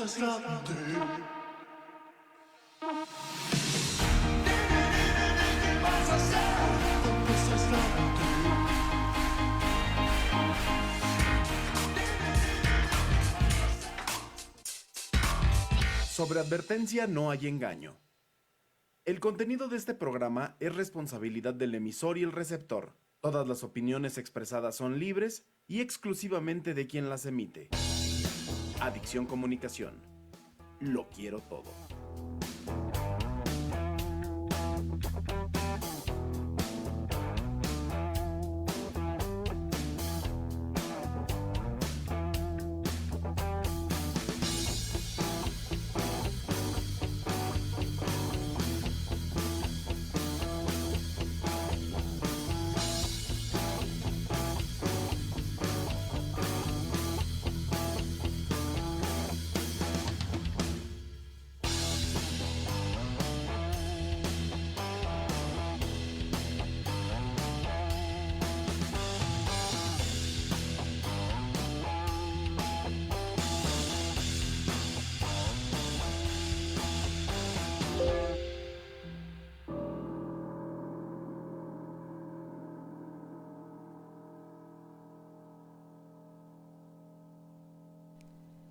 es la vida. ¿Qué vas a hacer? Esa es la vida. Sobre advertencia no hay engaño. El contenido de este programa es responsabilidad del emisor y el receptor. Todas las opiniones expresadas son libres y exclusivamente de quien las emite. Adicción Comunicación. Lo quiero todo.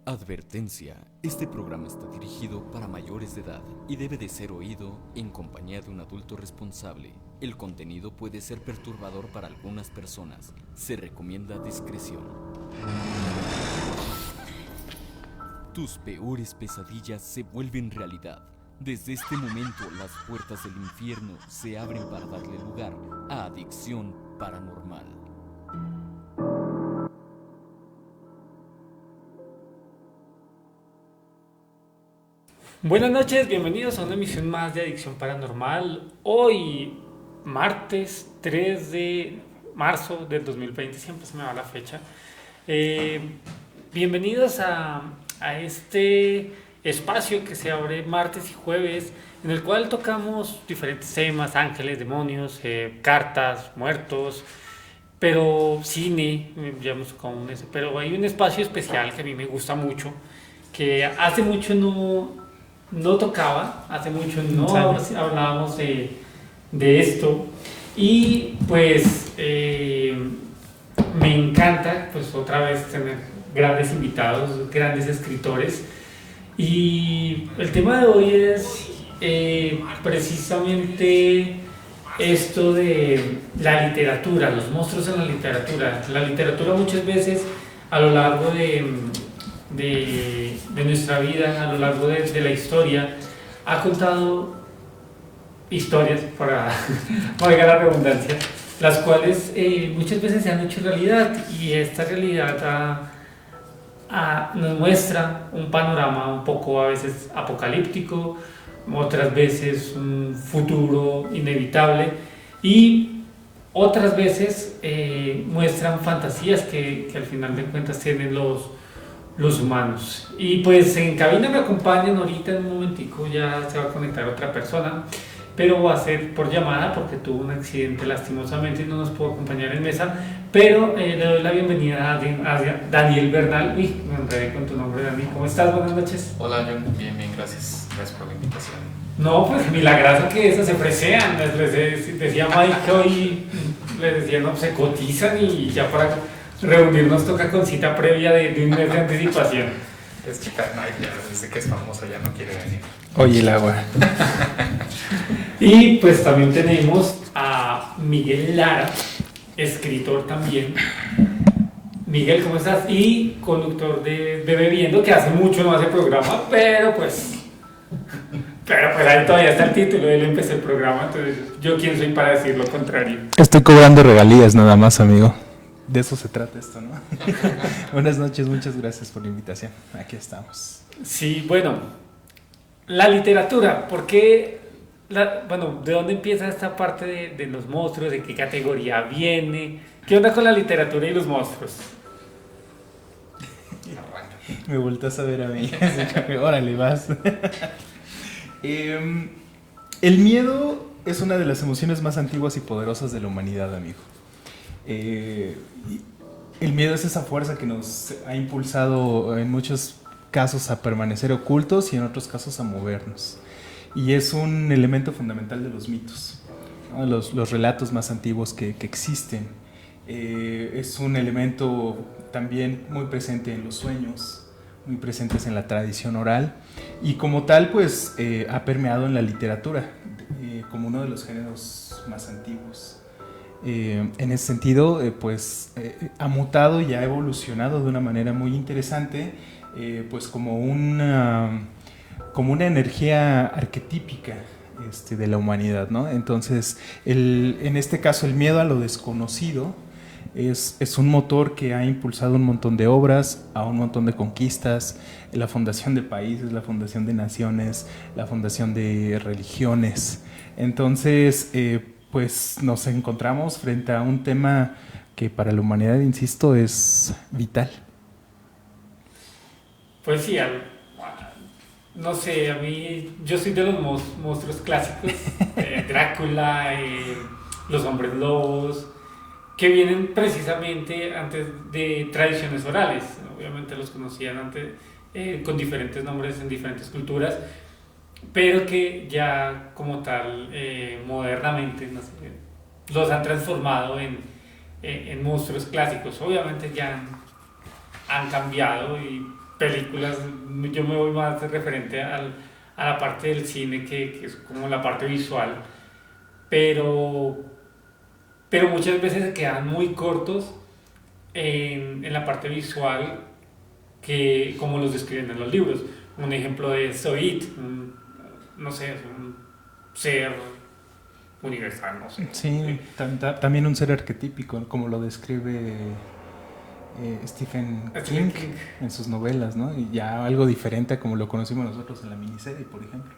Advertencia: este programa está dirigido para mayores de edad y debe de ser oído en compañía de un adulto responsable. El contenido puede ser perturbador para algunas personas. Se recomienda discreción. Tus peores pesadillas se vuelven realidad. Desde este momento, las puertas del infierno se abren para darle lugar a Adicción Paranormal. Buenas noches, bienvenidos a una emisión más de Adicción Paranormal. Hoy, martes 3 de marzo del 2020, siempre se me va la fecha. Bienvenidos a este espacio que se abre martes y jueves, en el cual tocamos diferentes temas: ángeles, demonios, cartas, muertos, pero cine, ya hemos tocado pero hay un espacio especial que a mí me gusta mucho, que hace mucho no tocaba, hace mucho no hablábamos de esto, y pues me encanta pues otra vez tener grandes invitados, grandes escritores, y el tema de hoy es precisamente esto de la literatura, los monstruos en la literatura. La literatura muchas veces a lo largo de nuestra vida, a lo largo de la historia, ha contado historias, para valga la redundancia, las cuales muchas veces se han hecho realidad, y esta realidad nos muestra un panorama un poco a veces apocalíptico, otras veces un futuro inevitable, y otras veces muestran fantasías que al final de cuentas tienen los humanos. Y pues en cabina me acompañan ahorita, en un momentico ya se va a conectar otra persona, pero va a ser por llamada porque tuvo un accidente lastimosamente y no nos pudo acompañar en mesa, pero le doy la bienvenida a Daniel Bernal. Uy, me enredé con tu nombre, Dani. ¿Cómo estás? Buenas noches. Hola, John. Bien, gracias. Gracias por la invitación. No, pues milagroso que esas se fresean. Les decía Mike hoy, les decía, no, se cotizan, y ya para reunirnos toca con cita previa de un mes de anticipación. Es chica, no, ya desde que es famoso ya no quiere venir. Oye, el agua. Y pues también tenemos a Miguel Lara, escritor también. Miguel, ¿cómo estás? Y conductor de Bebiendo, que hace mucho no hace programa, pero pues ahí todavía está el título, él empezó el programa, entonces yo quién soy para decir lo contrario. Estoy cobrando regalías nada más, amigo. De eso se trata esto, ¿no? Buenas noches, muchas gracias por la invitación. Aquí estamos. Sí, bueno, la literatura, ¿por qué? ¿De dónde empieza esta parte de los monstruos? ¿De qué categoría viene? ¿Qué onda con la literatura y los monstruos? Me volteas a ver a mí. Órale, vas. El miedo es una de las emociones más antiguas y poderosas de la humanidad, amigo. El miedo es esa fuerza que nos ha impulsado en muchos casos a permanecer ocultos y en otros casos a movernos. Y es un elemento fundamental de los mitos, ¿no? Los relatos más antiguos que existen. Es un elemento también muy presente en los sueños, muy presentes en la tradición oral, y como tal pues ha permeado en la literatura como uno de los géneros más antiguos. En ese sentido ha mutado y ha evolucionado de una manera muy interesante, pues como una energía arquetípica de la humanidad, ¿no? Entonces en este caso el miedo a lo desconocido es un motor que ha impulsado un montón de obras, a un montón de conquistas, la fundación de países, la fundación de naciones, la fundación de religiones. Entonces, pues nos encontramos frente a un tema que para la humanidad, insisto, es vital. Pues sí, no sé, a mí, yo soy de los monstruos clásicos, Drácula, los hombres lobos, que vienen precisamente antes de tradiciones orales. Obviamente los conocían antes con diferentes nombres en diferentes culturas, pero que ya como tal modernamente, no sé, los han transformado en monstruos clásicos. Obviamente ya han cambiado, y películas, yo me voy más referente a la parte del cine que es como la parte visual, pero muchas veces se quedan muy cortos en la parte visual, que como los describen en los libros. Un ejemplo de Zoid, no sé, un ser universal, no sé. Sí, también un ser arquetípico, como lo describe Stephen King en sus novelas, ¿no? Y ya algo diferente a como lo conocimos nosotros en la miniserie, por ejemplo.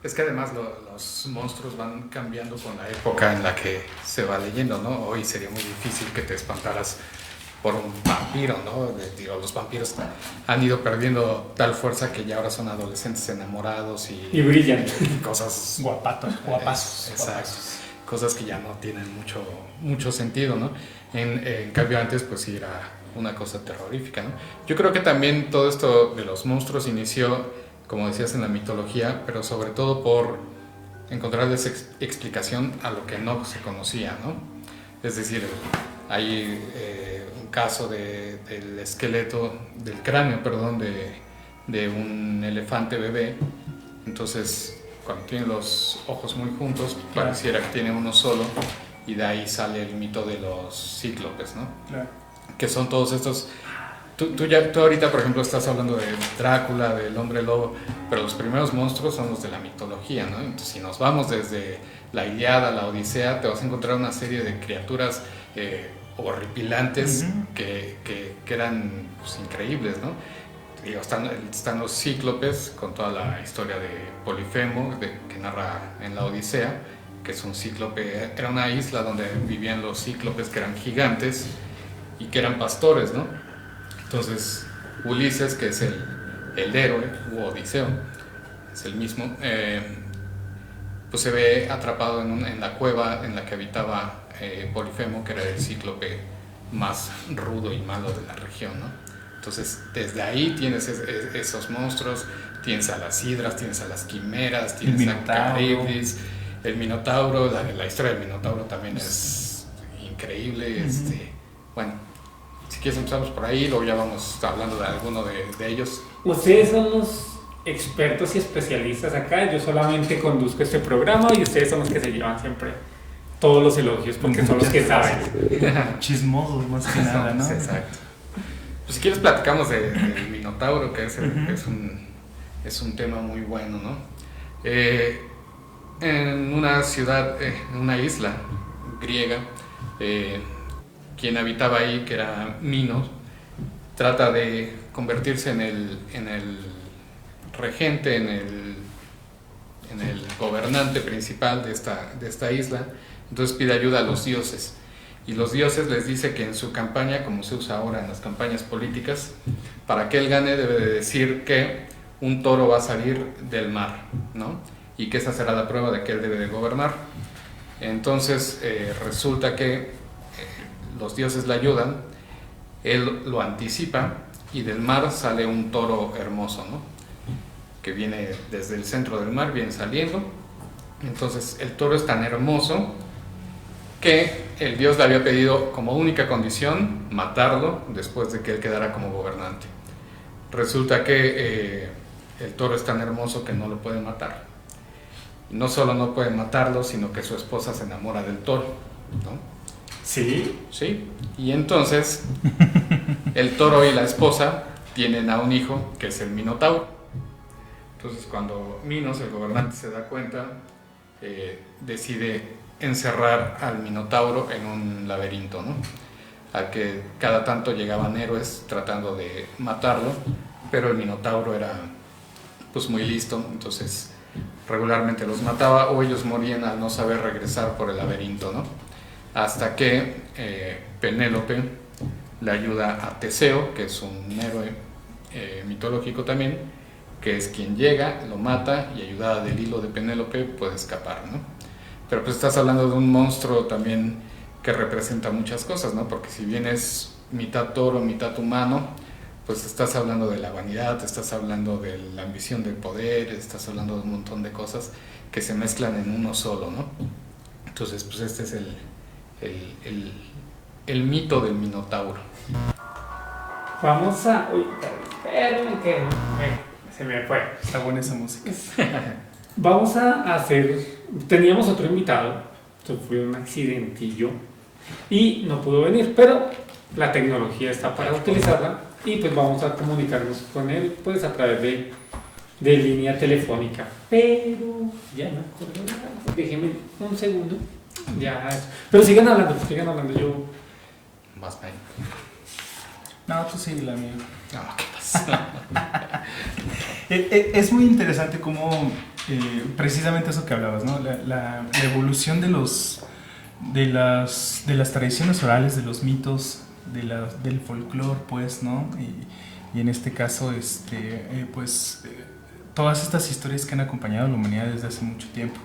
Es que además los monstruos van cambiando con la época en la que se va leyendo, ¿no? Hoy sería muy difícil que te espantaras por un vampiro, ¿no? Digo, los vampiros han ido perdiendo tal fuerza que ya ahora son adolescentes enamorados y brillan. Cosas guapazos. Exacto. Cosas que ya no tienen mucho sentido, ¿no? En cambio antes pues sí era una cosa terrorífica, ¿no? Yo creo que también todo esto de los monstruos inició, como decías, en la mitología, pero sobre todo por encontrarles explicación a lo que no se conocía, ¿no? Es decir, hay un caso del esqueleto, del cráneo, perdón, de un elefante bebé. Entonces, cuando tiene los ojos muy juntos, pareciera que tiene uno solo, y de ahí sale el mito de los cíclopes, ¿no? Claro. Que son todos estos... Tú ahorita, por ejemplo, estás hablando de Drácula, del hombre lobo, pero los primeros monstruos son los de la mitología, ¿no? Entonces, si nos vamos desde la Ilíada, la Odisea, te vas a encontrar una serie de criaturas horripilantes que eran pues, increíbles, ¿no? Digo, están los cíclopes, con toda la historia de Polifemo, que narra en la Odisea, que es un cíclope, era una isla donde vivían los cíclopes, que eran gigantes y que eran pastores, ¿no? Entonces, Ulises, que es el héroe, u Odiseo, es el mismo, pues se ve atrapado en la cueva en la que habitaba Polifemo, que era el cíclope más rudo y malo de la región, ¿no? Entonces, desde ahí tienes esos monstruos, tienes a las hidras, tienes a las quimeras, tienes a Caribdis, el Minotauro, la historia del Minotauro también es increíble, bueno, si quieres empezamos por ahí, luego ya vamos hablando de alguno de ellos. Ustedes son los expertos y especialistas acá, yo solamente conduzco este programa y ustedes son los que se llevan siempre todos los elogios porque son los que saben. Chismosos más que nada, ¿no? Exacto. Pues si quieres platicamos del Minotauro, que es un tema muy bueno, ¿no? En una ciudad, en una isla griega, quien habitaba ahí, que era Minos, trata de convertirse en el regente, en el gobernante principal de esta isla. Entonces pide ayuda a los dioses, y los dioses les dice que en su campaña, como se usa ahora en las campañas políticas, para que él gane debe de decir que un toro va a salir del mar, ¿no? Y que esa será la prueba de que él debe de gobernar. Entonces resulta que los dioses le ayudan, él lo anticipa y del mar sale un toro hermoso, ¿no? Que viene desde el centro del mar, viene saliendo. Entonces el toro es tan hermoso que el dios le había pedido como única condición matarlo después de que él quedara como gobernante. Resulta que el toro es tan hermoso que no lo puede matar. No solo no puede matarlo, sino que su esposa se enamora del toro, ¿no? ¿Sí? Sí. Y entonces el toro y la esposa tienen a un hijo que es el Minotauro. Entonces cuando Minos, el gobernante, se da cuenta, decide encerrar al Minotauro en un laberinto, ¿no? Al que cada tanto llegaban héroes tratando de matarlo, pero el Minotauro era pues muy listo, entonces regularmente los mataba o ellos morían al no saber regresar por el laberinto, ¿no? Hasta que Penélope le ayuda a Teseo, que es un héroe mitológico también, que es quien llega, lo mata y ayudada del hilo de Penélope puede escapar, ¿no? Pero pues estás hablando de un monstruo también que representa muchas cosas, ¿no? Porque si bien es mitad toro, mitad humano, pues estás hablando de la vanidad, estás hablando de la ambición del poder, estás hablando de un montón de cosas que se mezclan en uno solo, ¿no? Entonces, pues este es el mito del Minotauro. Vamos a... Uy, espérame que se me fue. Está buena esa música. Vamos a hacer... Teníamos otro invitado, sufrió un accidentillo y no pudo venir, pero la tecnología está para utilizarla y pues vamos a comunicarnos con él pues a través de línea telefónica. Pero ya me acuerdo, déjenme un segundo. Ya, pero sigan hablando, yo... Más bien. No, tú sí, la mía. No, ¿qué pasa? Es muy interesante cómo, precisamente eso que hablabas, ¿no? La evolución de las tradiciones orales, de los mitos, del folclore, pues, ¿no? Y en este caso, todas estas historias que han acompañado a la humanidad desde hace mucho tiempo.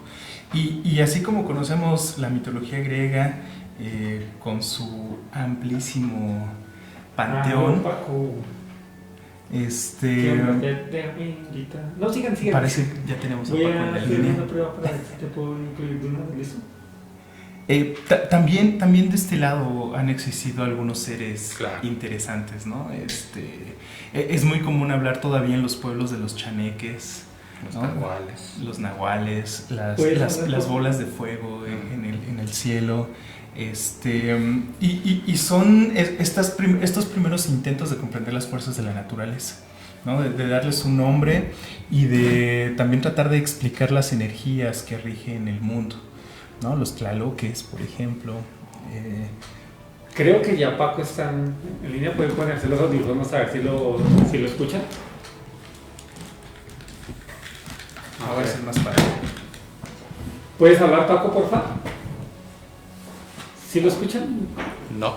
Y así como conocemos la mitología griega con su amplísimo panteón, No, sigan. parece que ya tenemos a Voy Paco en a la hacer línea. una prueba para ver si te puedo incluir de una vez eso. También de este lado han existido algunos seres Claro. interesantes, ¿no? Es muy común hablar todavía en los pueblos de los chaneques, Los ¿no? nahuales. Los nahuales, Pues, las bolas de fuego en el cielo. Y son estos primeros intentos de comprender las fuerzas de la naturaleza, ¿no? De darles un nombre y de también tratar de explicar las energías que rigen el mundo, ¿no? Los tlaloques, por ejemplo. Creo que ya Paco está en línea, puede ponerse los audífonos a ver si lo escuchan. A ver si es más fácil. ¿Puedes hablar, Paco, por favor? ¿Sí lo escuchan? No.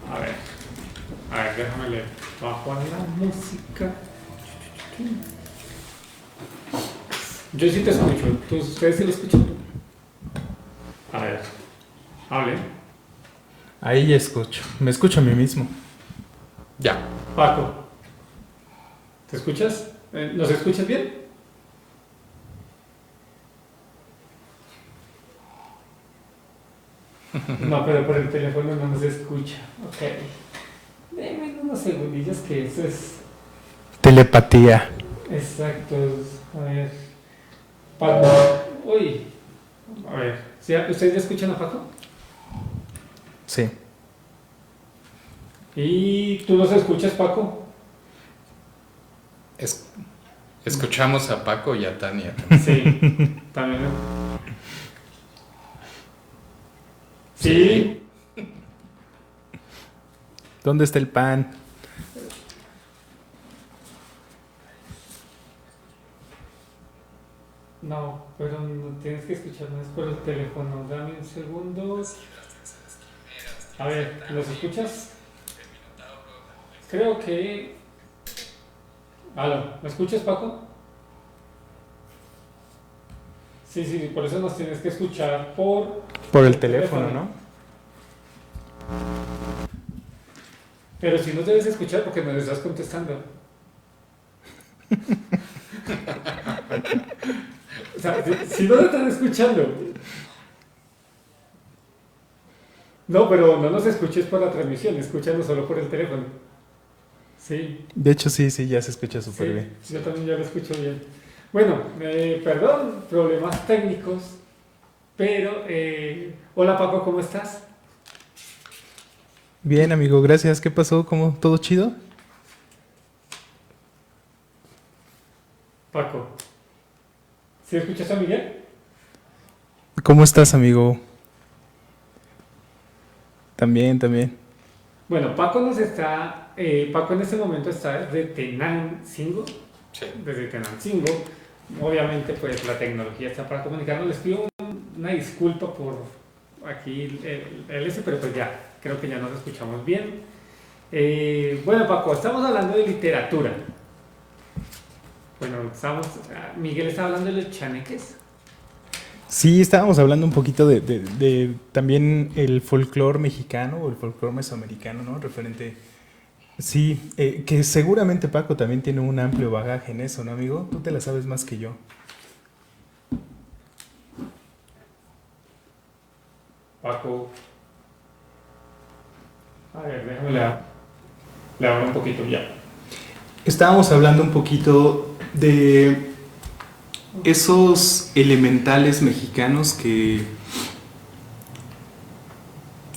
A ver, déjame leer. Bajo la música. Yo sí te escucho. ¿Ustedes sí lo escuchan? A ver, hable. Ahí ya escucho. Me escucho a mí mismo. Ya. Paco, ¿te escuchas? ¿Nos escuchas bien? No, pero por el teléfono no nos escucha. Ok. Denme unos segundillos que eso es... Telepatía. Exacto. A ver. Paco. Uy. A ver. ¿Ustedes ya escuchan a Paco? Sí. ¿Y tú nos escuchas, Paco? Escuchamos a Paco y a Tania. Sí. También. Sí. ¿Dónde está el pan? No, pero no tienes que escucharnos por el teléfono. Dame un segundo. A ver, ¿los escuchas? Creo que... ¿Aló? ¿Me escuchas, Paco? Sí, por eso nos tienes que escuchar por Por el teléfono, ¿no? Pero si nos debes escuchar porque me lo estás contestando. O sea, si no lo estás escuchando. No, pero no nos escuches por la transmisión, escúchanos solo por el teléfono. Sí. De hecho, sí, ya se escucha súper Sí, bien. yo también ya lo escucho bien. Bueno, perdón, problemas técnicos, pero... hola Paco, ¿cómo estás? Bien, amigo, gracias. ¿Qué pasó? ¿Cómo? ¿Todo chido? Paco, ¿sí escuchas a Miguel? ¿Cómo estás, amigo? También. Bueno, Paco nos está... Paco en este momento está desde Tenancingo. Sí. Desde Tenancingo. Obviamente, pues la tecnología está para comunicarnos. Les pido una disculpa por aquí el ese, pero pues ya, creo que ya nos escuchamos bien. Bueno, Paco, estamos hablando de literatura. Bueno, Miguel está hablando de los chaneques. Sí, estábamos hablando un poquito de también el folclore mexicano o el folclore mesoamericano, ¿no? Referente... Sí, que seguramente Paco también tiene un amplio bagaje en eso, ¿no, amigo? Tú te la sabes más que yo. Paco. A ver, déjame le abro un poquito ya. Estábamos hablando un poquito de esos elementales mexicanos que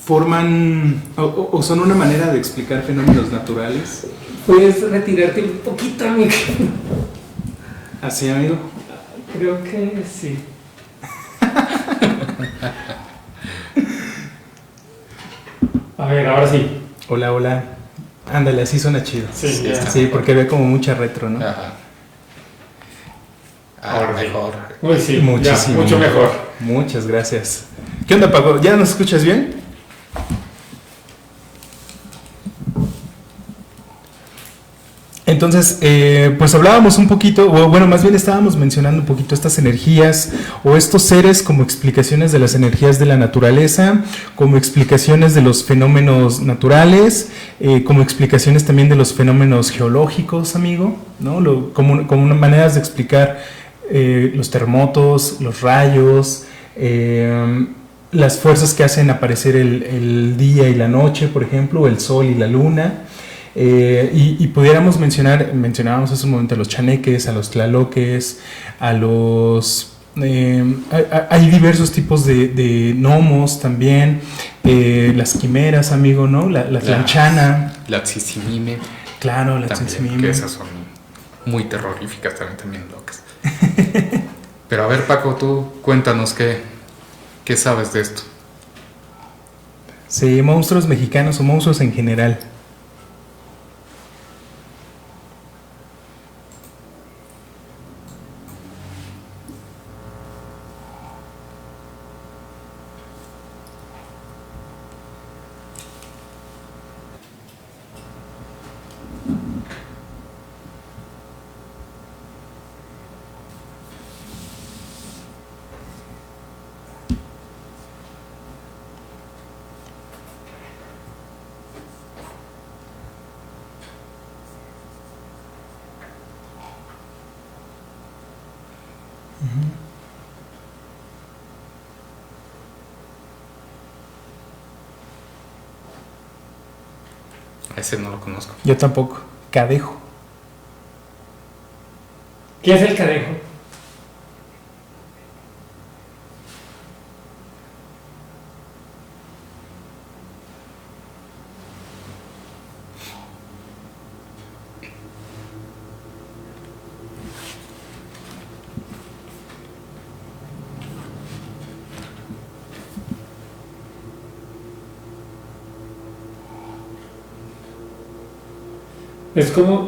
forman o son una manera de explicar fenómenos naturales. ¿Puedes retirarte un poquito, amigo? ¿Así, amigo? Creo que sí. A ver, ahora sí. Hola. Ándale, así suena chido. Sí, ya. Sí, porque ve como mucha retro, ¿no? Ajá. Ahora sí. Mejor. Uy, sí, Muchísimo. ya, mucho mejor. Muchas gracias. ¿Qué onda, Paco? ¿Ya nos escuchas bien? Entonces, pues hablábamos un poquito, o bueno, más bien estábamos mencionando un poquito estas energías o estos seres como explicaciones de las energías de la naturaleza, como explicaciones de los fenómenos naturales, como explicaciones también de los fenómenos geológicos, amigo, ¿no? Como maneras de explicar los terremotos, los rayos, las fuerzas que hacen aparecer el día y la noche, por ejemplo, o el sol y la luna. Y pudiéramos mencionábamos hace un momento a los chaneques, a los tlaloques, a los... hay diversos tipos de gnomos también, las quimeras, amigo, ¿no? La tlanchana. La tsisimime. Claro, la También, tzitzimime. que esas son muy terroríficas, también locas. Pero a ver, Paco, tú cuéntanos qué sabes de esto. Sí, monstruos mexicanos o monstruos en general. Ese no lo conozco. Yo tampoco. Cadejo. ¿Qué es el cadejo?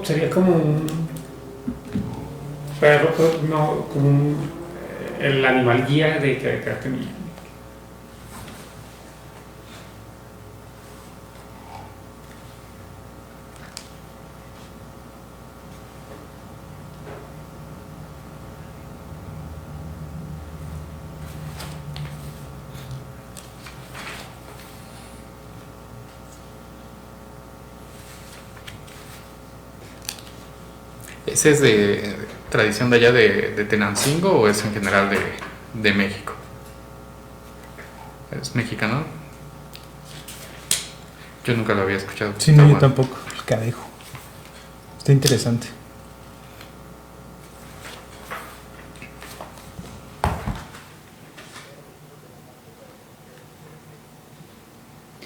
Sería como un perro, no, como el animal guía de que tenía. ¿Ese es de tradición de allá de Tenancingo o es en general de México? ¿Es mexicano? Yo nunca lo había escuchado. Sí, no, yo tampoco. El cadejo. Está interesante.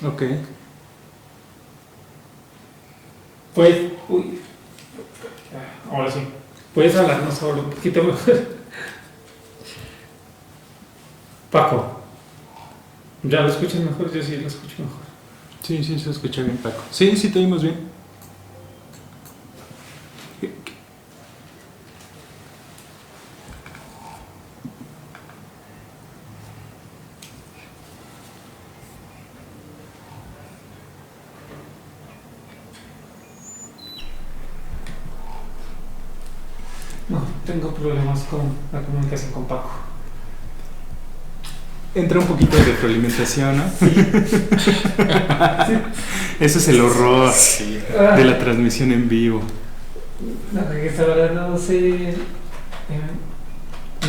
Ok. Pues, uy, ahora sí. ¿Puedes hablarnos sobre un poquito mejor? Paco, ¿ya lo escuchas mejor? Yo sí lo escucho mejor. Sí, sí, se escucha bien, Paco. Sí, sí, te oímos bien. No, tengo problemas con la comunicación con Paco. Entra un poquito de retroalimentación, ¿no? Ese es el horror Sí. de la transmisión en vivo. La que está hablando, no sé.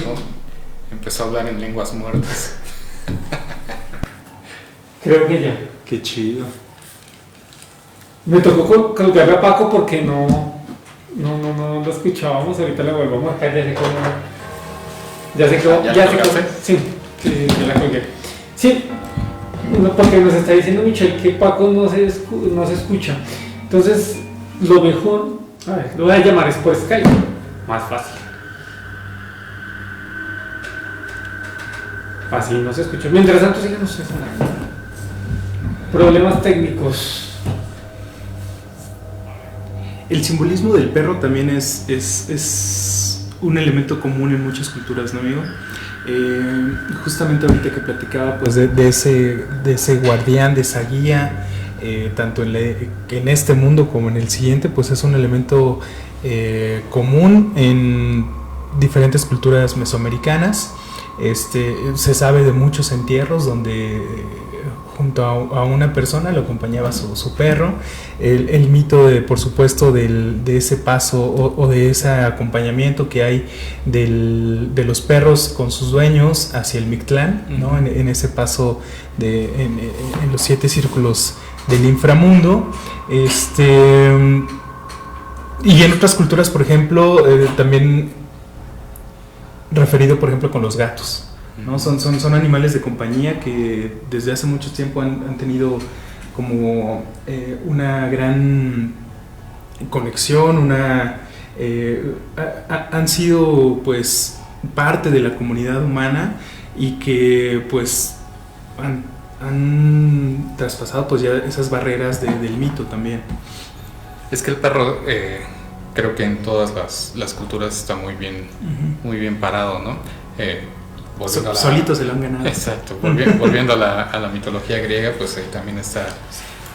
¿No? Empezó a hablar en lenguas muertas. Creo que ya. Qué chido. Me tocó colgarle a Paco porque no lo escuchábamos. Ahorita le vuelvo a marcar. Ya sé cómo. ¿Ya Ya la sé cómo. colgaste? Sí, ya la colgué. Sí, porque nos está diciendo Michelle que Paco no se escucha. Entonces, lo mejor. A ver, lo voy a llamar por Skype. Más fácil. Así no se escucha. Mientras tanto, sigue no se escucha. Problemas técnicos. El simbolismo del perro también es un elemento común en muchas culturas, ¿no, amigo? Justamente ahorita que platicaba pues de ese guardián, de esa guía, tanto en este mundo como en el siguiente, pues es un elemento común en diferentes culturas mesoamericanas. Se sabe de muchos entierros donde junto a una persona lo acompañaba su perro. El mito, por supuesto, de ese paso o de ese acompañamiento que hay de los perros con sus dueños hacia el Mictlán, ¿no? En ese paso en los 7 círculos del inframundo. Y en otras culturas, por ejemplo, también referido, por ejemplo, con los gatos, ¿no? Son animales de compañía que desde hace mucho tiempo han tenido como una gran conexión, han sido pues parte de la comunidad humana y que pues han traspasado pues ya esas barreras del mito también. Es que el perro, creo que en todas las culturas está muy bien parado, ¿no? Solitos se lo han ganado. Exacto. Volviendo a la mitología griega, pues ahí también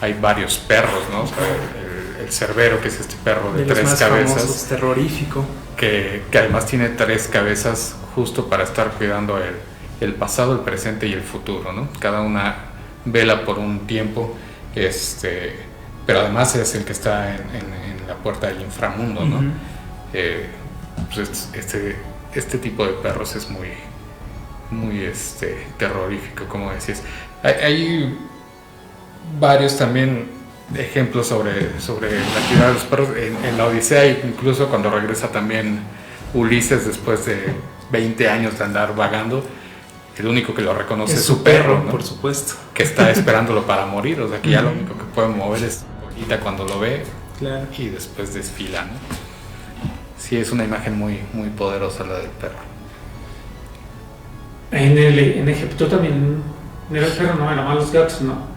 hay varios perros, ¿no? O sea, el Cerbero, que es este perro de los 3 más cabezas, famosos, terrorífico, que además tiene 3 cabezas justo para estar cuidando el pasado, el presente y el futuro, ¿no? Cada una vela por un tiempo, pero además es el que está en la puerta del inframundo, ¿no? Pues este tipo de perros es muy terrorífico, como decías. Hay varios también ejemplos sobre la actividad de los perros en la Odisea, incluso cuando regresa también Ulises después de 20 años de andar vagando, el único que lo reconoce es su perro, ¿no? Por supuesto, que está esperándolo para morir, o sea que ya lo único que puede mover es bolita cuando lo ve, claro. Y después desfila, ¿no? Sí, es una imagen muy, muy poderosa la del perro. En Egipto también era el perro, no, eran más los gatos, no.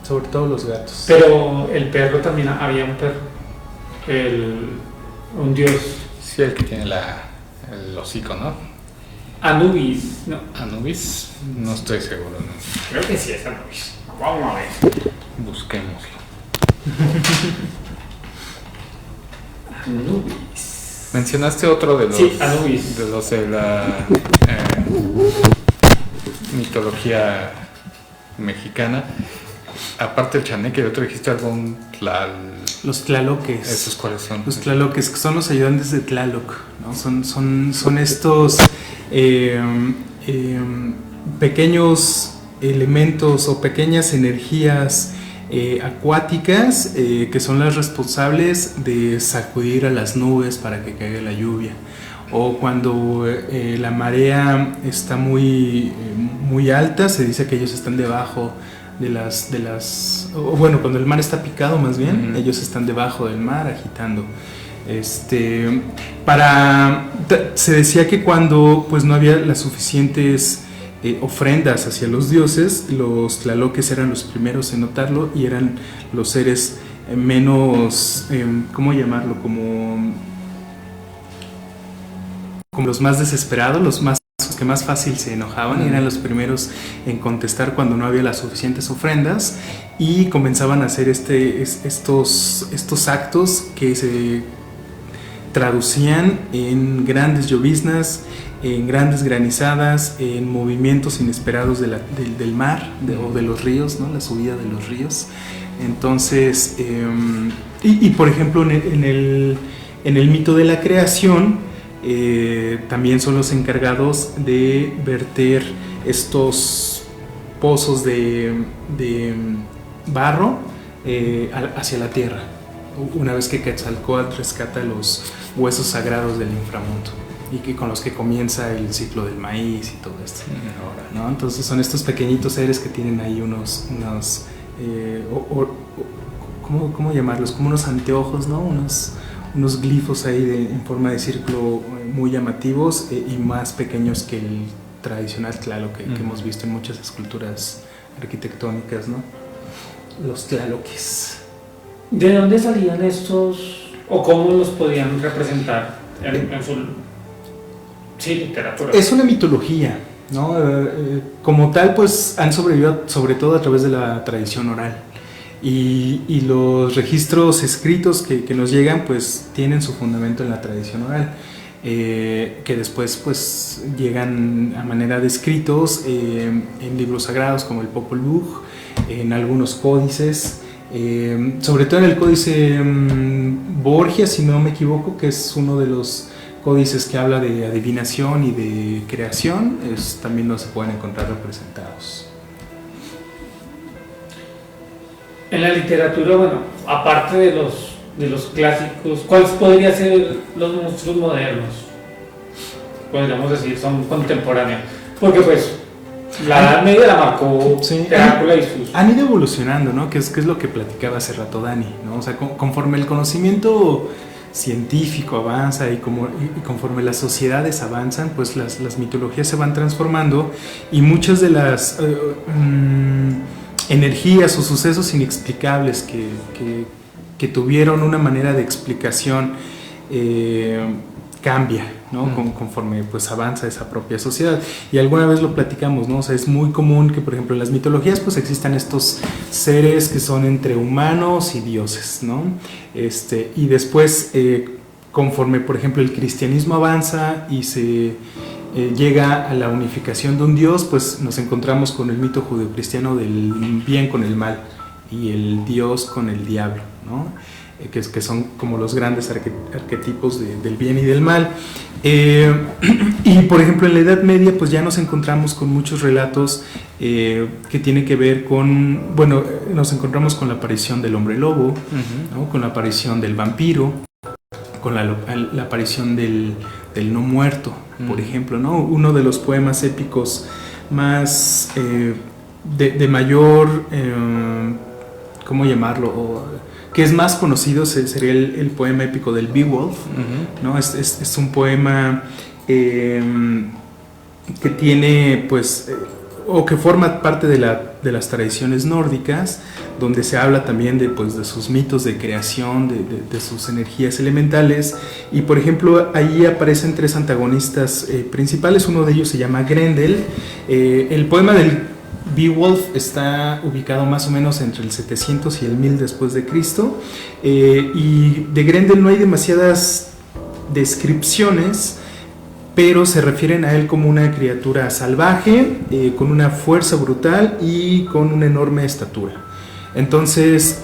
Sobre todo los gatos. Pero el perro también, había un perro, un dios. Sí, el que tiene el hocico, ¿no? Anubis, ¿no? Anubis, no estoy seguro, ¿no? Creo que sí es Anubis. Vamos a ver. Busquémoslo. Anubis. Mencionaste otro de los, Sí, Anubis. de los de la mitología mexicana. Aparte del chaneque, ¿otro dijiste algún los tlaloques. ¿Esos cuáles son? Los tlaloques, que son los ayudantes de Tlaloc, ¿no? Son estos pequeños elementos o pequeñas energías acuáticas que son las responsables de sacudir a las nubes para que caiga la lluvia. O cuando la marea está muy alta, se dice que ellos están debajo o bueno, cuando el mar está picado más bien, ellos están debajo del mar agitando. Se decía que cuando pues no había las suficientes ofrendas hacia los dioses, los tlaloques eran los primeros en notarlo y eran los seres menos, ¿cómo llamarlo? Como los más desesperados, los que más fácil se enojaban, y eran los primeros en contestar cuando no había las suficientes ofrendas, y comenzaban a hacer estos actos que se traducían en grandes lloviznas, en grandes granizadas, en movimientos inesperados del mar o de los ríos, ¿no? La subida de los ríos. Entonces, por ejemplo, en el mito de la creación, también son los encargados de verter estos pozos de barro hacia la tierra, una vez que Quetzalcóatl rescata los huesos sagrados del inframundo y que con los que comienza el ciclo del maíz y todo esto, ¿no? Entonces son estos pequeñitos seres que tienen ahí ¿cómo llamarlos? Como unos anteojos, ¿no? Unos glifos ahí en forma de círculo muy llamativos y más pequeños que el tradicional tlaloc que hemos visto en muchas esculturas arquitectónicas, ¿no? Los tlaloques. ¿De dónde salían estos o cómo los podían representar en su literatura? Es una mitología, ¿no? Como tal, pues han sobrevivido sobre todo a través de la tradición oral. Y los registros escritos que nos llegan pues tienen su fundamento en la tradición oral, que después pues llegan a manera de escritos en libros sagrados como el Popol Vuh, en algunos códices, sobre todo en el códice Borgia, si no me equivoco, que es uno de los códices que habla de adivinación y de creación, también no se pueden encontrar representados. En la literatura, bueno, aparte de los clásicos, ¿cuáles podrían ser los monstruos modernos? Podríamos decir, son contemporáneos. Porque pues la Edad Media la marcó Drácula y sus... Han ido evolucionando, ¿no? Que es lo que platicaba hace rato Dani, ¿no? O sea, conforme el conocimiento científico avanza y conforme las sociedades avanzan, pues las mitologías se van transformando y muchas de las... energías o sucesos inexplicables que tuvieron una manera de explicación cambia, ¿no? Conforme pues avanza esa propia sociedad. Y alguna vez lo platicamos, ¿no? O sea, es muy común que, por ejemplo, en las mitologías pues existan estos seres que son entre humanos y dioses, ¿no? Y después, conforme, por ejemplo, el cristianismo avanza y se llega a la unificación de un Dios, pues nos encontramos con el mito judeocristiano del bien con el mal y el Dios con el diablo, ¿no? Que son como los grandes arquetipos del bien y del mal. Y por ejemplo en la Edad Media pues ya nos encontramos con muchos relatos que tienen que ver con, bueno, nos encontramos con la aparición del hombre lobo, ¿no? Con la aparición del vampiro, con la aparición del no muerto, por ejemplo, ¿no? Uno de los poemas épicos más de mayor, ¿cómo llamarlo? Que es más conocido sería el poema épico del Beowulf, ¿no? Es un poema que tiene, pues, o que forma parte de las tradiciones nórdicas, donde se habla también de sus mitos de creación, de sus energías elementales. Y por ejemplo, ahí aparecen tres antagonistas principales. Uno de ellos se llama Grendel. El poema del Beowulf está ubicado más o menos entre el 700 y el 1000 después de Cristo. Y de Grendel no hay demasiadas descripciones, pero se refieren a él como una criatura salvaje, con una fuerza brutal y con una enorme estatura. Entonces,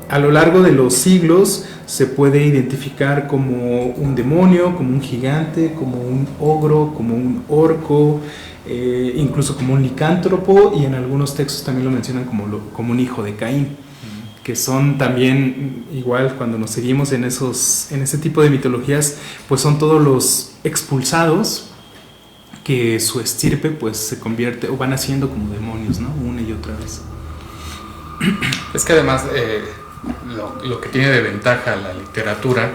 a lo largo de los siglos se puede identificar como un demonio, como un gigante, como un ogro, como un orco, incluso como un licántropo, y en algunos textos también lo mencionan como un hijo de Caín, que son también, igual cuando nos seguimos en ese tipo de mitologías, pues son todos los expulsados que su estirpe pues se convierte o van haciendo como demonios, ¿no? Una y otra vez. Es que además lo que tiene de ventaja la literatura,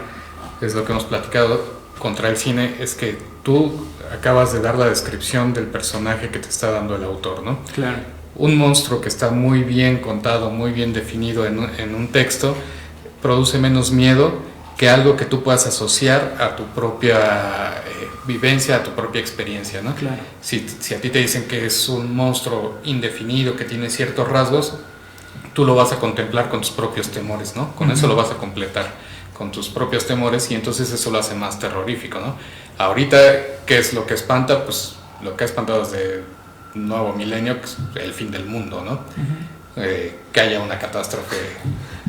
es lo que hemos platicado contra el cine, es que tú acabas de dar la descripción del personaje que te está dando el autor, ¿no? Claro. Un monstruo que está muy bien contado, muy bien definido en un texto, produce menos miedo que algo que tú puedas asociar a tu propia vivencia, a tu propia experiencia, ¿no? Claro. Si a ti te dicen que es un monstruo indefinido, que tiene ciertos rasgos, tú lo vas a contemplar con tus propios temores, ¿no? Con eso lo vas a completar, con tus propios temores, y entonces eso lo hace más terrorífico, ¿no? Ahorita, ¿qué es lo que espanta? Pues lo que ha espantado desde el nuevo milenio, que es el fin del mundo, ¿no? Que haya una catástrofe.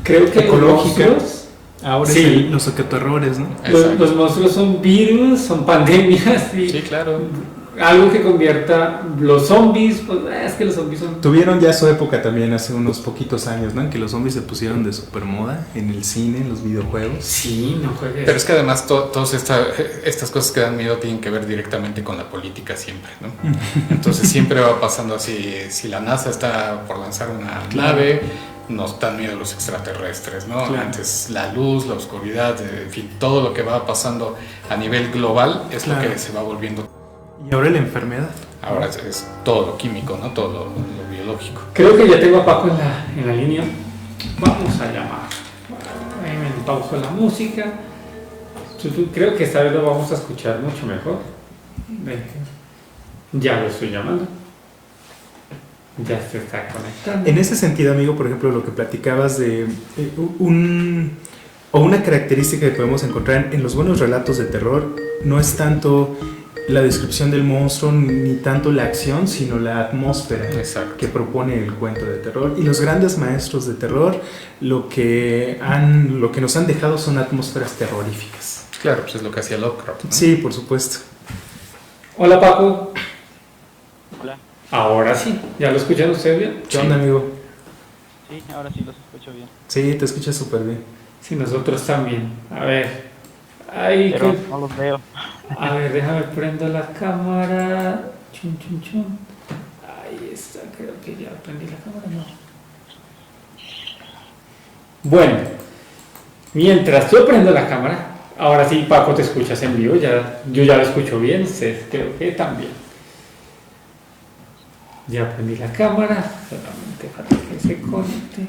Creo que ecológica. los monstruos, Ahora sí, es los ecoterrores, ¿no? los monstruos son virus, son pandemias, y Sí, claro. algo que convierta los zombies, pues es que los zombies son... Tuvieron ya su época también hace unos poquitos años, ¿no? En que los zombies se pusieron de supermoda en el cine, en los videojuegos. Sí, no juegues. Pero es que además todas estas cosas que dan miedo tienen que ver directamente con la política siempre, ¿no? Entonces siempre va pasando así, si la NASA está por lanzar una nave, nos dan miedo los extraterrestres, ¿no? Claro. Antes la luz, la oscuridad, en fin, todo lo que va pasando a nivel global es Claro. lo que se va volviendo. Y ahora la enfermedad. Ahora es todo lo químico, ¿no? Todo lo biológico. Creo que ya tengo a Paco en la línea. Vamos a llamar. Me pauso la música. Creo que esta vez lo vamos a escuchar mucho mejor. Ya lo estoy llamando. Ya se está conectando. En ese sentido, amigo, por ejemplo, lo que platicabas de una característica que podemos encontrar en los buenos relatos de terror no es tanto la descripción del monstruo ni tanto la acción, sino la atmósfera Exacto. que propone el cuento de terror. Y los grandes maestros de terror lo que nos han dejado son atmósferas terroríficas. Claro, pues es lo que hacía Lovecraft, ¿no? Sí, por supuesto. Hola, Paco. Hola. Ahora sí. ¿Ya lo escuchan ustedes bien? ¿Qué onda, amigo? Sí, ahora sí los escucho bien. Sí, te escuchas súper bien. Sí, nosotros también. A ver. Ay, Pero no los veo. A ver, déjame prendo la cámara. Chun, chun, chun. Ahí está, creo que ya prendí la cámara, no. Bueno, mientras yo prendo la cámara, ahora sí, Paco, te escuchas en vivo, yo ya lo escucho bien, ustedes creo que también. Ya prendí la cámara, solamente falta que se conecte.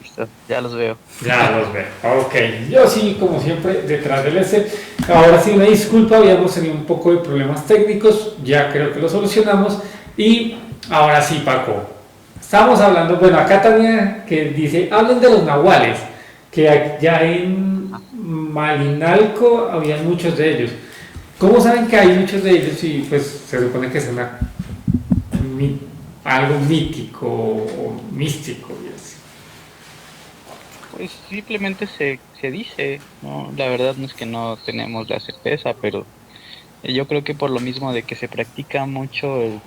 Listo, ya los veo. Ya los veo. Ok, yo sí, como siempre, detrás del S. Ahora sí, una disculpa, habíamos tenido un poco de problemas técnicos, ya creo que lo solucionamos. Y ahora sí, Paco, estamos hablando, bueno, acá también que dice, hablen de los nahuales, que allá en Malinalco habían muchos de ellos. ¿Cómo saben que hay muchos de ellos? Y pues se supone que es algo mítico o místico. Y así. Pues simplemente se dice, ¿no? La verdad no es que no tenemos la certeza, pero yo creo que por lo mismo de que se practica mucho el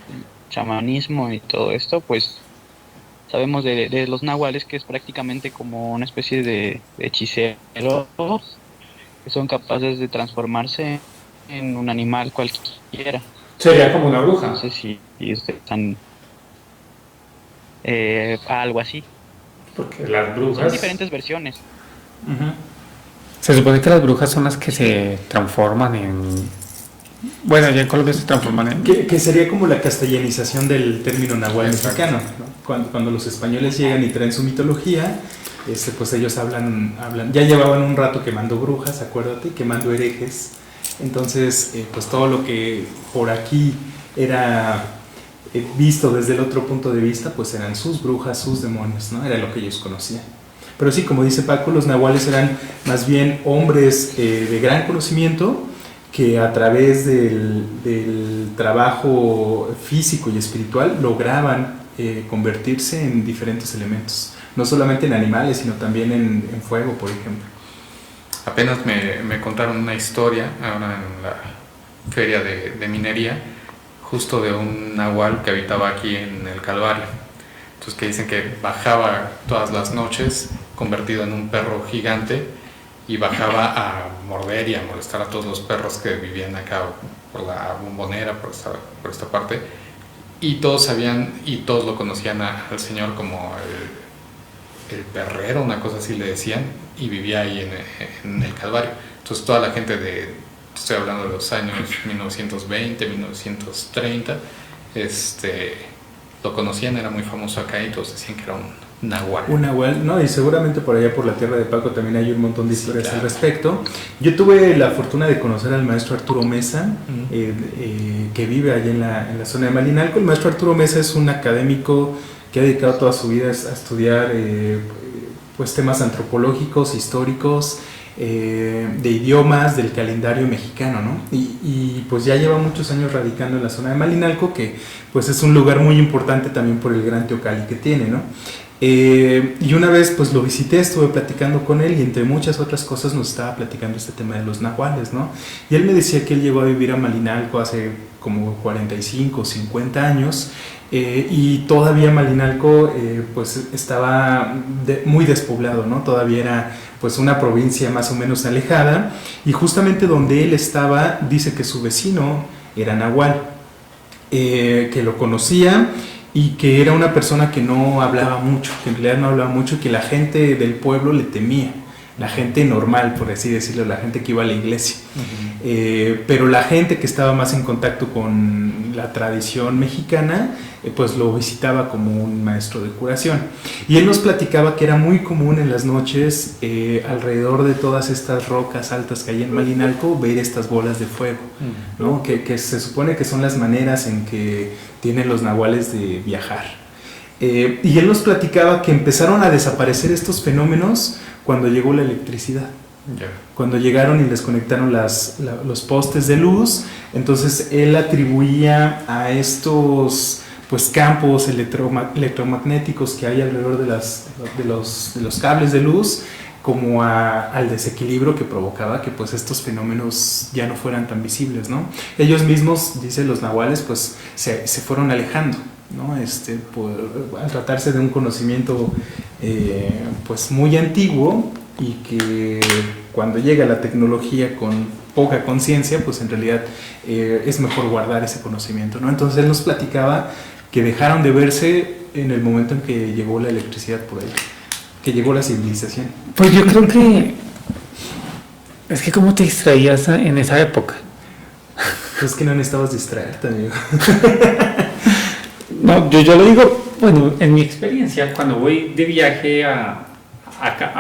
chamanismo y todo esto, pues sabemos de los nahuales que es prácticamente como una especie de hechiceros que son capaces de transformarse en un animal cualquiera. Sería como una bruja. No sé si ustedes están algo así. Porque las Son brujas... diferentes versiones. Se supone que las brujas son las que se transforman en... Bueno, ya en Colombia se transforman en... Que sería como la castellanización del término nahual mexicano, ¿no? Cuando los españoles llegan y traen su mitología, pues ellos hablan, ya llevaban un rato quemando brujas, acuérdate, quemando herejes. Entonces, pues todo lo que por aquí era visto desde el otro punto de vista, pues eran sus brujas, sus demonios, ¿no? Era lo que ellos conocían. Pero sí, como dice Paco, los nahuales eran más bien hombres de gran conocimiento que a través del trabajo físico y espiritual lograban convertirse en diferentes elementos. no solamente en animales, sino también en fuego, por ejemplo. Apenas me contaron una historia ahora en la feria de minería, justo de un nahual que habitaba aquí en el Calvario. Entonces, que dicen que bajaba todas las noches convertido en un perro gigante y bajaba a morder y a molestar a todos los perros que vivían acá por la Bombonera, por esta parte, y todos sabían y todos lo conocían al señor como el perrero, una cosa así le decían, y vivía ahí en el Calvario. Entonces toda la gente estoy hablando de los años 1920, 1930, lo conocían, era muy famoso acá y todos decían que era un nahual. Un nahual, ¿no? Y seguramente por allá por la tierra de Paco también hay un montón de historias claro. al respecto. Yo tuve la fortuna de conocer al maestro Arturo Mesa, que vive allá en la zona de Malinalco. El maestro Arturo Mesa es un académico que ha dedicado toda su vida a estudiar pues temas antropológicos, históricos, de idiomas, del calendario mexicano, ¿no? Y pues ya lleva muchos años radicando en la zona de Malinalco, que pues es un lugar muy importante también por el gran teocalli que tiene, ¿no? Y una vez pues lo visité, estuve platicando con él y entre muchas otras cosas nos estaba platicando este tema de los nahuales, ¿no? Y él me decía que él llegó a vivir a Malinalco hace como 45 o 50 años y todavía Malinalco pues estaba muy despoblado, ¿no? Todavía era pues una provincia más o menos alejada y justamente donde él estaba dice que su vecino era nahual, que lo conocía y que era una persona que no hablaba mucho, que en realidad no hablaba mucho y que la gente del pueblo le temía, la gente normal, por así decirlo, la gente que iba a la iglesia. Pero la gente que estaba más en contacto con la tradición mexicana, pues lo visitaba como un maestro de curación. Y él nos platicaba que era muy común en las noches, alrededor de todas estas rocas altas que hay en Malinalco, ver estas bolas de fuego, ¿no? Que se supone que son las maneras en que tienen los nahuales de viajar. Y él nos platicaba que empezaron a desaparecer estos fenómenos cuando llegó la electricidad. Yeah. Cuando llegaron y les conectaron los postes de luz, entonces él atribuía a estos pues campos electromagnéticos que hay alrededor de los cables de luz como al desequilibrio que provocaba que pues estos fenómenos ya no fueran tan visibles, ¿no? Ellos mismos, dicen los nahuales, pues se fueron alejando, ¿no? Al tratarse de un conocimiento pues muy antiguo y que cuando llega la tecnología con poca conciencia, pues en realidad es mejor guardar ese conocimiento, ¿no? Entonces él nos platicaba que dejaron de verse en el momento en que llegó la electricidad por ahí, que llegó la civilización. Pues yo creo que es que cómo te distraías en esa época. Pues que no necesitabas distraerte, amigo. No, yo lo digo, bueno, en mi experiencia, cuando voy de viaje a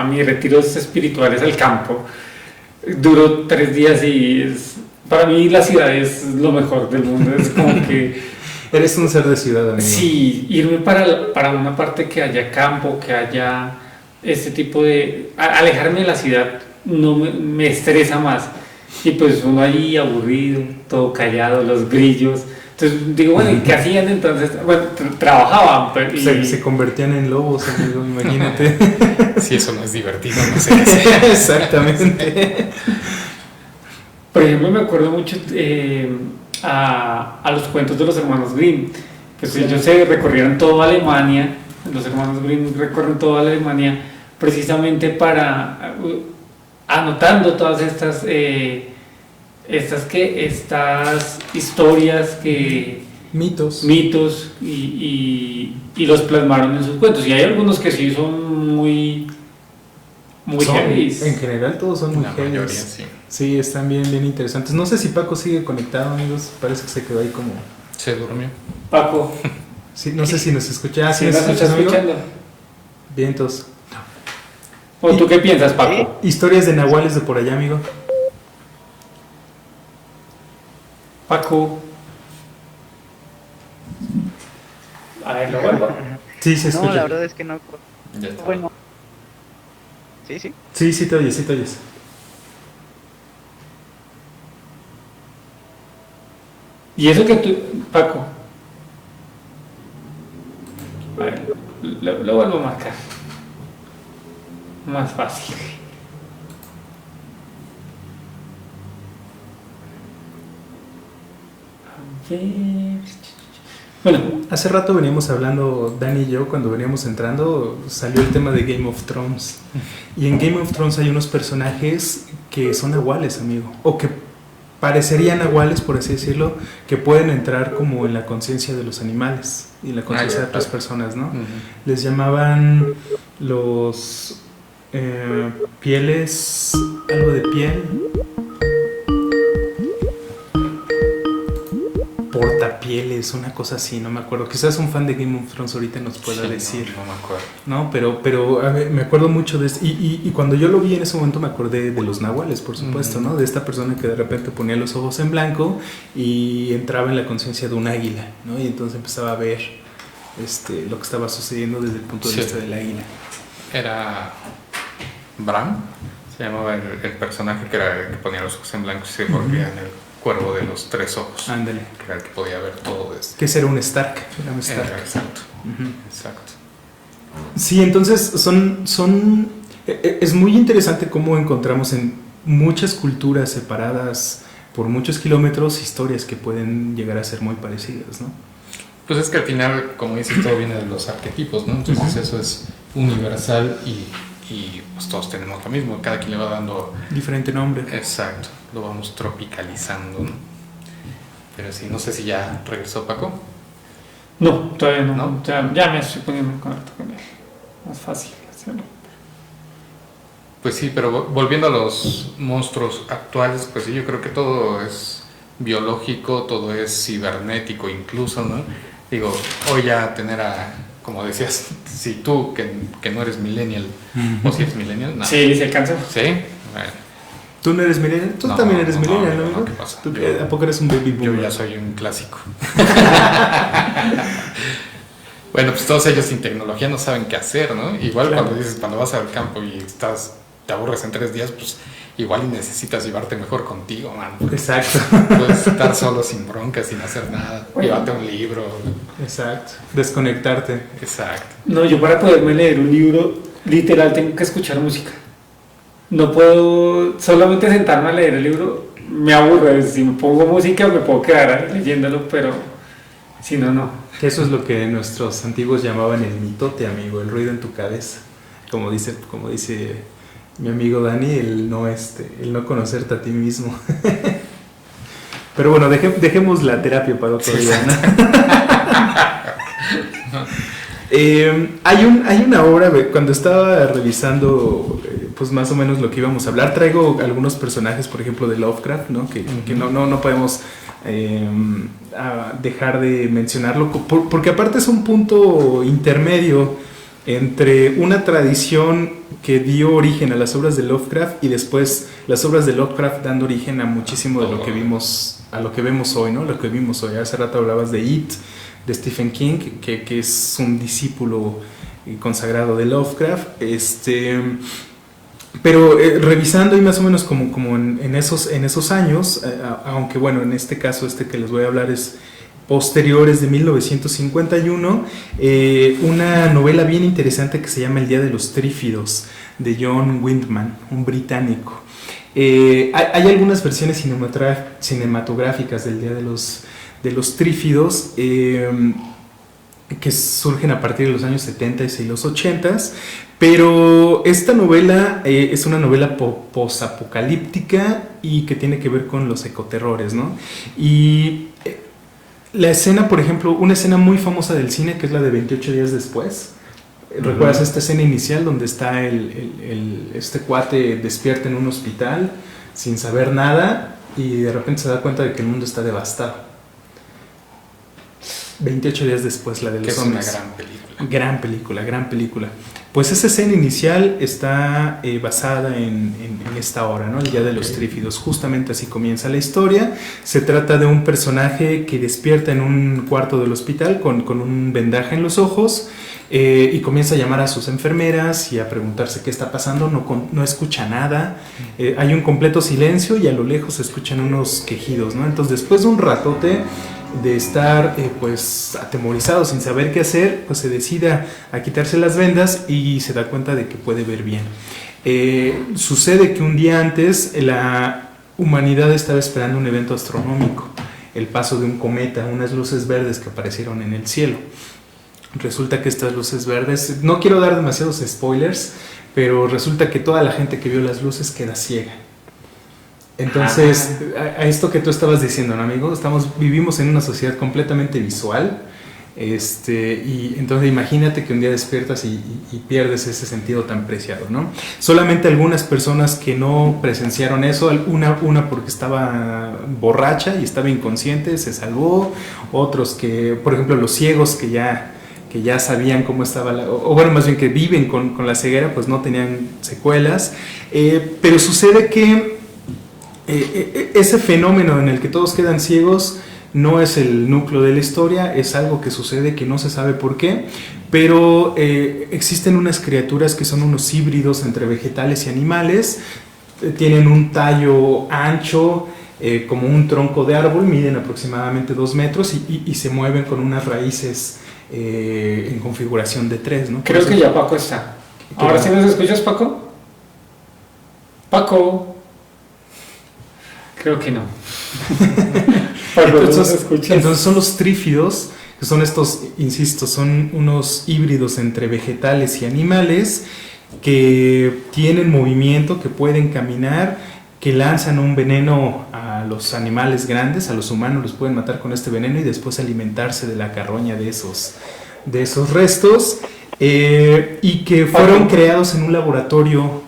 mis retiros espirituales al campo, duro 3 días y para mí la ciudad es lo mejor del mundo, es como que... Eres un ser de ciudad, amigo. Sí, irme para una parte que haya campo, que haya este tipo de... Alejarme de la ciudad no me estresa más. Y pues uno ahí aburrido, todo callado, los grillos. Entonces digo, bueno, ¿y qué hacían entonces? Bueno, trabajaban. Pero, se convertían en lobos, amigo, imagínate. Si eso no es divertido, no sé qué sea. Exactamente. Por ejemplo, me acuerdo mucho a los cuentos de los hermanos Grimm. Pues sí. Ellos se recorrieron toda Alemania, los hermanos Grimm recorren toda Alemania precisamente para anotando todas estas historias mitos y los plasmaron en sus cuentos. Y hay algunos que sí son muy heavy. En general todos son muy heavy. Sí, están bien interesantes. No sé si Paco sigue conectado, amigos. Parece que se quedó ahí como... Se durmió. Paco. Sí, no sé si nos escucha. ¿Sí nos estás escuchando? Bien, entonces. ¿O tú qué piensas, Paco? Historias de nahuales de por allá, amigo. Paco. A ver, ¿lo vuelvo? Sí, se escucha. No, la verdad es que no. Bueno. Sí. Sí, te oyes. Y eso que tú, Paco. A ver, lo vuelvo a marcar. más fácil. A ver. Bueno, Hace rato veníamos hablando, Dani y yo, cuando veníamos entrando, salió el tema de Game of Thrones. Y en Game of Thrones hay unos personajes que son nahuales, amigo. O que parecerían nahuales, por así decirlo, que pueden entrar como en la conciencia de los animales y en la conciencia de otras personas, ¿no? Les llamaban los pieles, algo de piel. Portapieles, una cosa así, no me acuerdo. Quizás un fan de Game of Thrones ahorita nos pueda decir. No me acuerdo. No, pero a ver, me acuerdo mucho de esto. Y cuando yo lo vi en ese momento me acordé de los nahuales, por supuesto, ¿no? De esta persona que de repente ponía los ojos en blanco y entraba en la conciencia de un águila, ¿no? Y entonces empezaba a ver lo que estaba sucediendo desde el punto de vista del águila. Era Bran, se llamaba el personaje que ponía los ojos en blanco y se volvía en el cuervo de los tres ojos. Ándale. Que era el que podía ver todo esto. Que ese era un Stark. Era un Stark. Exacto. Ujú. Exacto. Sí, entonces es muy interesante cómo encontramos en muchas culturas separadas por muchos kilómetros historias que pueden llegar a ser muy parecidas, ¿no? Pues es que al final, como dices, todo viene de los arquetipos, ¿no? Entonces eso es universal y pues todos tenemos lo mismo, cada quien le va dando... Diferente nombre. Exacto, lo vamos tropicalizando, ¿no? Pero sí, no sé si ya regresó Paco. no, todavía no. ¿No? Ya me estoy poniendo en contacto con él. Más fácil hacerlo. Pues sí, pero volviendo a los monstruos actuales, pues sí, yo creo que todo es biológico, todo es cibernético incluso, ¿no? Digo, hoy ya tener como decías, si tú que no eres millennial, o si eres millennial, no. Sí, se alcanzó. ¿Sí? Bueno. ¿Tú no eres millennial? Tú No, también eres no, millennial, no, ¿no? no, ¿qué pasa? ¿Tú Yo- ¿A poco eres un baby Yo boomer? ya soy un clásico. Bueno, pues todos ellos sin tecnología no saben qué hacer, ¿no? Igual Claro. cuando vas al campo y te aburres en 3 días, pues igual y necesitas llevarte mejor contigo, man. Exacto, Puedes estar solo sin broncas, sin hacer nada. Llévate un libro. exacto. Desconectarte. Exacto. No, yo para poderme leer un libro, literal, tengo que escuchar música. No puedo solamente sentarme a leer el libro, me aburre. Si me pongo música, me puedo quedar ahí leyéndolo, pero si no, no. Eso es lo que nuestros antiguos llamaban el mitote, amigo, el ruido en tu cabeza. Como dice mi amigo Dani, el no conocerte a ti mismo. Pero bueno, dejemos la terapia para otro día, ¿no? Hay una obra, cuando estaba revisando pues más o menos lo que íbamos a hablar, traigo algunos personajes, por ejemplo, de Lovecraft, ¿no? Que no podemos dejar de mencionarlo, porque aparte es un punto intermedio entre una tradición que dio origen a las obras de Lovecraft y después las obras de Lovecraft dando origen a muchísimo de lo que vimos hoy, ¿no? Lo que vimos hoy. Hace rato hablabas de It, de Stephen King, que es un discípulo consagrado de Lovecraft. Pero revisando y más o menos como en esos años, aunque bueno, en este caso que les voy a hablar es posteriores de 1951, una novela bien interesante que se llama El Día de los Trífidos, de John Wyndham, un británico. Hay algunas versiones cinematográficas del Día de los Trífidos que surgen a partir de los años 70 y los 80, pero esta novela es una novela posapocalíptica y que tiene que ver con los ecoterrores, ¿no? Y la escena, por ejemplo, una escena muy famosa del cine, que es la de 28 días después. ¿Recuerdas esta escena inicial donde está este cuate despierta en un hospital sin saber nada y de repente se da cuenta de que el mundo está devastado? 28 días después, la de los zombies. Es una gran película. Gran película. Pues esa escena inicial está basada en esta obra, ¿no? El Día de los Trífidos. Justamente así comienza la historia. Se trata de un personaje que despierta en un cuarto del hospital con un vendaje en los ojos y comienza a llamar a sus enfermeras y a preguntarse qué está pasando. No escucha nada. Hay un completo silencio y a lo lejos se escuchan unos quejidos, ¿no? Entonces, después de un ratote, de estar pues atemorizado sin saber qué hacer, pues se decide a quitarse las vendas y se da cuenta de que puede ver bien. Sucede que un día antes la humanidad estaba esperando un evento astronómico, el paso de un cometa, unas luces verdes que aparecieron en el cielo. Resulta que estas luces verdes, no quiero dar demasiados spoilers, pero resulta que toda la gente que vio las luces queda ciega. Entonces, a esto que tú estabas diciendo, ¿no, amigo? Vivimos en una sociedad completamente visual, y entonces imagínate que un día despiertas y pierdes ese sentido tan preciado, ¿no? Solamente algunas personas que no presenciaron eso, una porque estaba borracha y estaba inconsciente, se salvó. Otros que, por ejemplo, los ciegos que ya sabían cómo estaba, o bueno, más bien que viven con la ceguera, pues no tenían secuelas. Pero sucede que ese fenómeno en el que todos quedan ciegos no es el núcleo de la historia, es algo que sucede que no se sabe por qué, pero existen unas criaturas que son unos híbridos entre vegetales y animales, tienen un tallo ancho, como un tronco de árbol, miden aproximadamente 2 metros y se mueven con unas raíces en configuración de 3, ¿no? Creo que ya Paco está. ¿Ahora sí nos escuchas, Paco? Paco. Creo que no. Entonces son los trífidos, que son estos, insisto, son unos híbridos entre vegetales y animales que tienen movimiento, que pueden caminar, que lanzan un veneno a los animales grandes, a los humanos los pueden matar con este veneno y después alimentarse de la carroña de esos restos, y que fueron creados en un laboratorio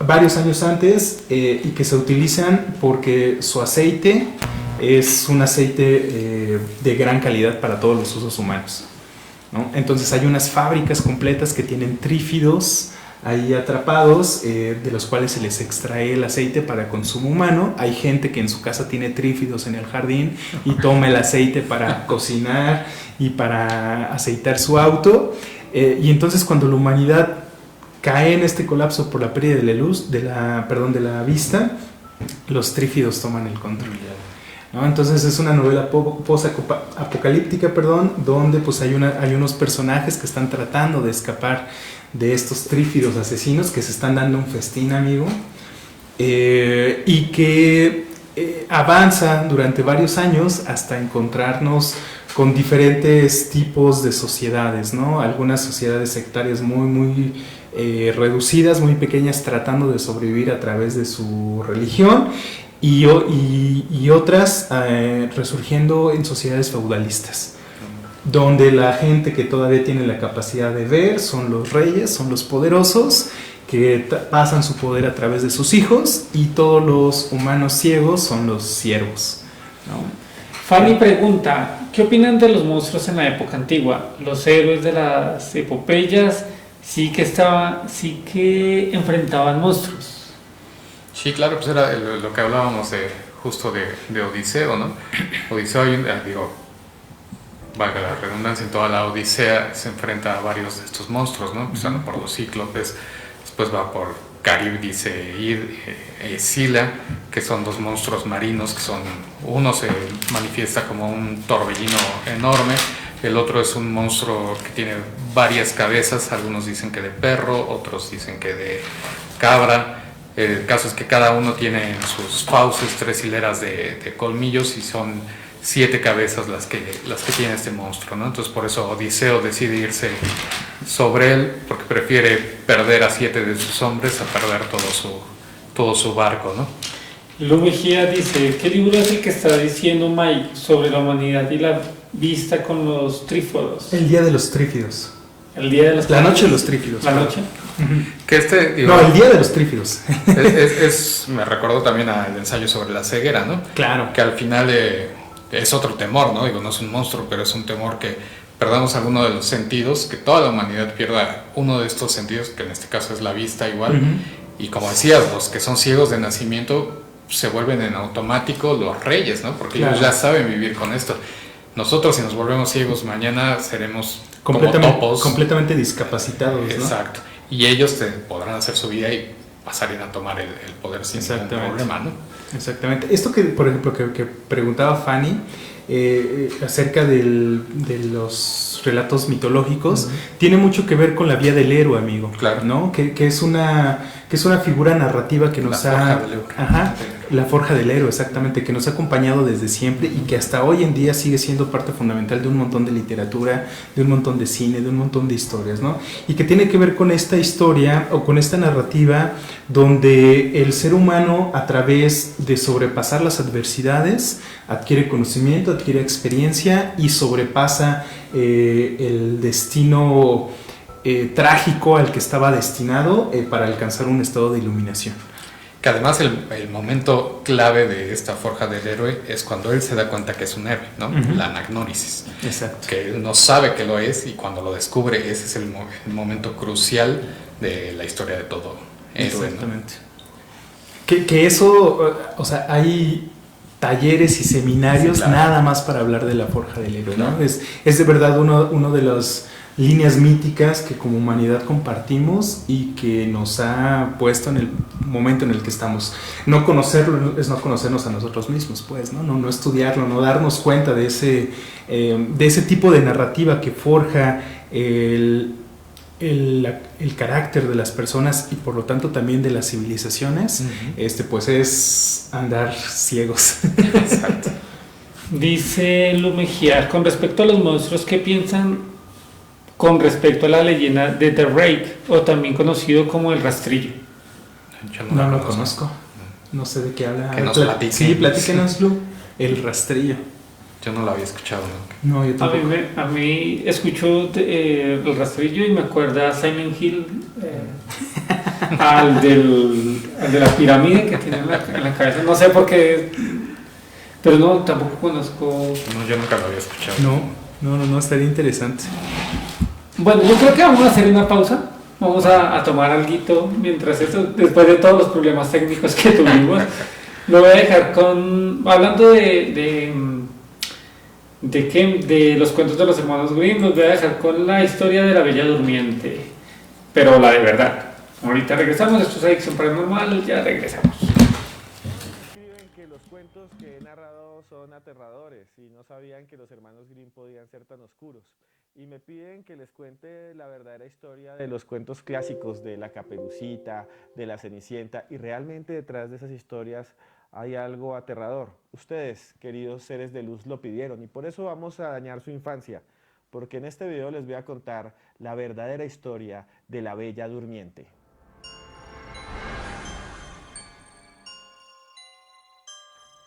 varios años antes, y que se utilizan porque su aceite es un aceite de gran calidad para todos los usos humanos, ¿no? Entonces hay unas fábricas completas que tienen trífidos ahí atrapados, de los cuales se les extrae el aceite para consumo humano. Hay gente que en su casa tiene trífidos en el jardín y toma el aceite para cocinar y para aceitar su auto, y entonces cuando la humanidad cae en este colapso por la pérdida de la vista, los trífidos toman el control, ¿no? Entonces es una novela post-apocalíptica, donde pues hay unos personajes que están tratando de escapar de estos trífidos asesinos que se están dando un festín, amigo, y que avanza durante varios años hasta encontrarnos con diferentes tipos de sociedades, ¿no? Algunas sociedades sectarias muy reducidas, muy pequeñas, tratando de sobrevivir a través de su religión, y otras resurgiendo en sociedades feudalistas, donde la gente que todavía tiene la capacidad de ver son los reyes, son los poderosos, que pasan su poder a través de sus hijos, y todos los humanos ciegos son los siervos, ¿no? Fanny pregunta, ¿qué opinan de los monstruos en la época antigua? Los héroes de las epopeyas sí que enfrentaban monstruos. Sí, claro, pues era lo que hablábamos justo de Odiseo, ¿no? Odiseo, valga la redundancia, en toda la Odisea se enfrenta a varios de estos monstruos, ¿no? Empezando por los cíclopes, después va por Caríbdis e Escila, que son 2 monstruos marinos, uno se manifiesta como un torbellino enorme, el otro es un monstruo que tiene varias cabezas, algunos dicen que de perro, otros dicen que de cabra. El caso es que cada uno tiene en sus fauces 3 hileras de colmillos y son 7 cabezas las que tiene este monstruo, ¿no? Entonces por eso Odiseo decide irse sobre él, porque prefiere perder a 7 de sus hombres a perder todo su barco, ¿no? Lu Mejía dice, ¿qué libro es el que está diciendo Mike sobre la humanidad y la vista con los trífodos? El día de los trífidos. El día de los La noche de los trífidos. La noche. Que no, el día de los trífidos. Me recordó también al ensayo sobre la ceguera, ¿no? Claro. Que al final es otro temor, ¿no? No es un monstruo, pero es un temor que perdamos alguno de los sentidos, que toda la humanidad pierda uno de estos sentidos, que en este caso es la vista igual. Y como decías, los que son ciegos de nacimiento se vuelven en automático los reyes, ¿no? Porque ellos ya saben vivir con esto. Nosotros, si nos volvemos ciegos mañana, seremos como topos. Completamente discapacitados, ¿no? Exacto. Y ellos podrán hacer su vida y pasarían a tomar el poder sin ningún problema, ¿no? Exactamente. Esto que, por ejemplo, que preguntaba Fanny acerca de los relatos mitológicos, tiene mucho que ver con la vía del héroe, amigo. Claro. ¿No? Que es una figura narrativa que nos ha... Ajá, la forja del héroe, exactamente, que nos ha acompañado desde siempre y que hasta hoy en día sigue siendo parte fundamental de un montón de literatura, de un montón de cine, de un montón de historias, ¿no? Y que tiene que ver con esta historia o con esta narrativa donde el ser humano, a través de sobrepasar las adversidades, adquiere conocimiento, adquiere experiencia y sobrepasa el destino trágico al que estaba destinado para alcanzar un estado de iluminación. Que además el momento clave de esta forja del héroe es cuando él se da cuenta que es un héroe, ¿no? La anagnórisis. Exacto. Que él no sabe que lo es y cuando lo descubre ese es el momento crucial de la historia de todo héroe. Exactamente. ¿No? Que eso, o sea, hay talleres y seminarios, sí, claro, nada más para hablar de la forja del héroe, ¿no? Es de verdad uno de las líneas míticas que como humanidad compartimos y que nos ha puesto en el momento en el que estamos. No conocerlo es no conocernos a nosotros mismos, pues, no estudiarlo, no darnos cuenta de ese tipo de narrativa que forja el carácter de las personas y por lo tanto también de las civilizaciones. Pues es andar ciegos. Exacto. Dice Lu Mejía, con respecto a los monstruos, ¿qué piensan con respecto a la leyenda de The Rake, o también conocido como el rastrillo? Yo no lo conozco. No sé de qué habla. Que nos platique. Sí, platíquenos, Lu. El rastrillo. Yo no lo había escuchado nunca. No, yo tampoco. A mí escucho el rastrillo y me acuerda a Silent Hill, al de la pirámide que tiene en la cabeza. No sé por qué, pero no, tampoco conozco. No, yo nunca lo había escuchado. No, estaría interesante. Bueno, yo creo que vamos a hacer una pausa. Vamos a tomar alguito mientras eso, después de todos los problemas técnicos que tuvimos. Lo voy a dejar hablando de los cuentos de los hermanos Grimm, los voy a dejar con la historia de la Bella Durmiente, pero la de verdad. Ahorita regresamos, esto es Adicción Paranormal, ya regresamos. Escriben que los cuentos que he narrado son aterradores y no sabían que los hermanos Grimm podían ser tan oscuros. Y me piden que les cuente la verdadera historia de los cuentos clásicos de la Caperucita, de la Cenicienta, y realmente detrás de esas historias hay algo aterrador. Ustedes, queridos seres de luz, lo pidieron y por eso vamos a dañar su infancia, porque en este video les voy a contar la verdadera historia de la Bella Durmiente.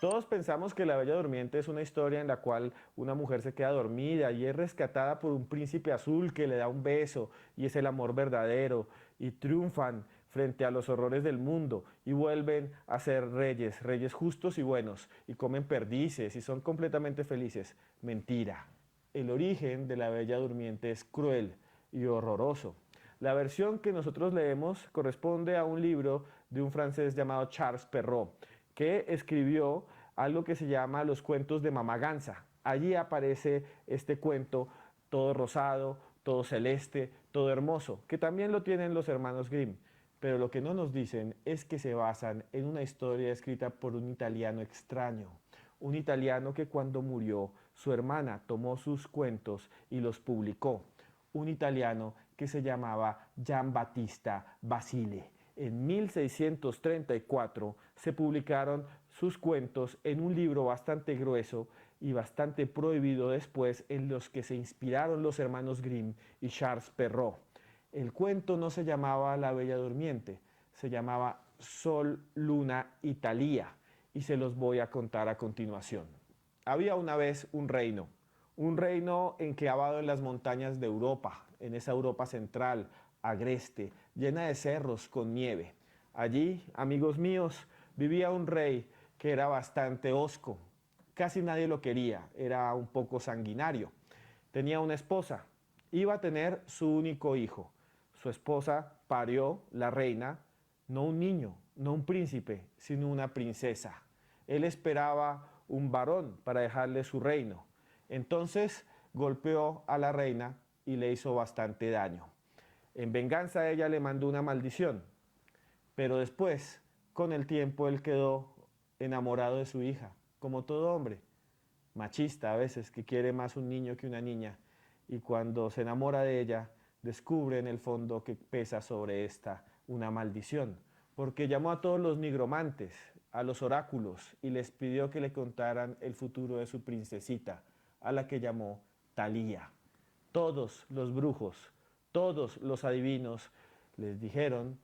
Todos pensamos que La Bella Durmiente es una historia en la cual una mujer se queda dormida y es rescatada por un príncipe azul que le da un beso y es el amor verdadero y triunfan frente a los horrores del mundo y vuelven a ser reyes justos y buenos y comen perdices y son completamente felices. Mentira. El origen de La Bella Durmiente es cruel y horroroso. La versión que nosotros leemos corresponde a un libro de un francés llamado Charles Perrault, que escribió algo que se llama Los cuentos de Mamá Gansa. Allí aparece este cuento todo rosado, todo celeste, todo hermoso, que también lo tienen los hermanos Grimm. Pero lo que no nos dicen es que se basan en una historia escrita por un italiano extraño. Un italiano que cuando murió, su hermana tomó sus cuentos y los publicó. Un italiano que se llamaba Giambattista Basile. En 1634 se publicaron sus cuentos en un libro bastante grueso y bastante prohibido después, en los que se inspiraron los hermanos Grimm y Charles Perrault. El cuento no se llamaba La Bella Durmiente, se llamaba Sol, Luna y Thalía, y se los voy a contar a continuación. Había una vez un reino enclavado en las montañas de Europa, en esa Europa central, agreste, llena de cerros con nieve. Allí, amigos míos, vivía un rey que era bastante hosco. Casi nadie lo quería, era un poco sanguinario. Tenía una esposa, iba a tener su único hijo. Su esposa parió, la reina, no un niño, no un príncipe, sino una princesa. Él esperaba un varón para dejarle su reino. Entonces golpeó a la reina y le hizo bastante daño. En venganza ella le mandó una maldición, pero después, con el tiempo, él quedó enamorado de su hija, como todo hombre, machista a veces, que quiere más un niño que una niña, y cuando se enamora de ella, descubre en el fondo que pesa sobre esta una maldición, porque llamó a todos los nigromantes, a los oráculos, y les pidió que le contaran el futuro de su princesita, a la que llamó Talía. Todos los brujos, todos los adivinos le dijeron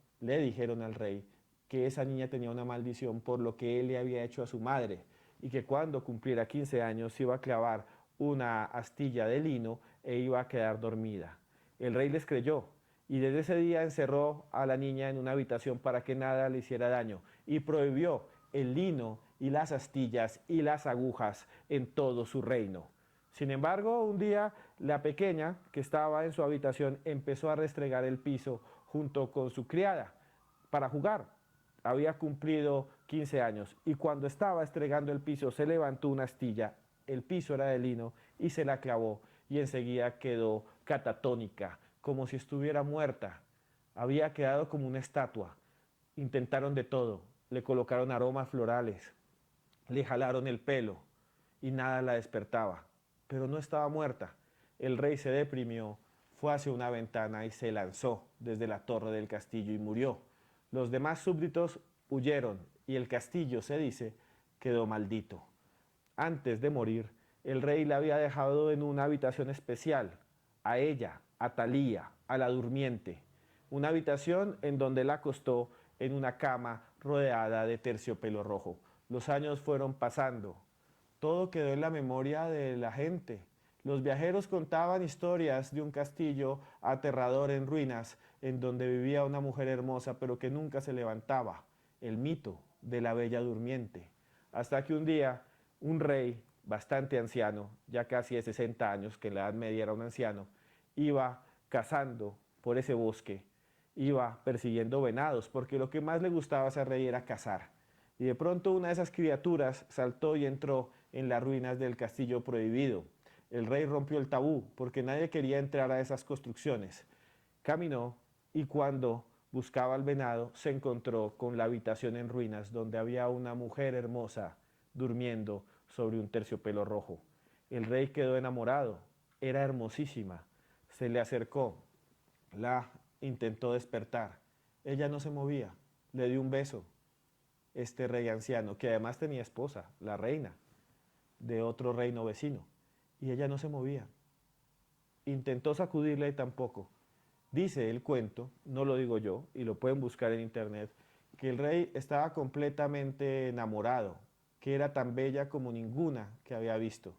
al rey que esa niña tenía una maldición por lo que él le había hecho a su madre y que cuando cumpliera 15 años se iba a clavar una astilla de lino e iba a quedar dormida. El rey les creyó y desde ese día encerró a la niña en una habitación para que nada le hiciera daño y prohibió el lino y las astillas y las agujas en todo su reino. Sin embargo, un día la pequeña, que estaba en su habitación, empezó a restregar el piso junto con su criada para jugar. Había cumplido 15 años y cuando estaba estregando el piso se levantó una astilla, el piso era de lino y se la clavó y enseguida quedó catatónica, como si estuviera muerta. Había quedado como una estatua. Intentaron de todo, le colocaron aromas florales, le jalaron el pelo y nada la despertaba. Pero no estaba muerta. El rey se deprimió, fue hacia una ventana y se lanzó desde la torre del castillo y murió. Los demás súbditos huyeron y el castillo, se dice, quedó maldito. Antes de morir, el rey la había dejado en una habitación especial, a ella, a Talía, a la durmiente, una habitación en donde la acostó en una cama rodeada de terciopelo rojo. Los años fueron pasando. Todo quedó en la memoria de la gente. Los viajeros contaban historias de un castillo aterrador en ruinas, en donde vivía una mujer hermosa, pero que nunca se levantaba. El mito de la bella durmiente. Hasta que un día, un rey bastante anciano, ya casi de 60 años, que en la Edad Media era un anciano, iba cazando por ese bosque, iba persiguiendo venados, porque lo que más le gustaba a ese rey era cazar. Y de pronto una de esas criaturas saltó y entró en las ruinas del castillo prohibido. El rey rompió el tabú porque nadie quería entrar a esas construcciones. Caminó y cuando buscaba al venado se encontró con la habitación en ruinas donde había una mujer hermosa durmiendo sobre un terciopelo rojo. El rey quedó enamorado, era hermosísima. Se le acercó, la intentó despertar. Ella no se movía, le dio un beso. Este rey anciano, que además tenía esposa, la reina, de otro reino vecino, y ella no se movía. Intentó sacudirla y tampoco. Dice el cuento, no lo digo yo, y lo pueden buscar en internet, que el rey estaba completamente enamorado, que era tan bella como ninguna que había visto,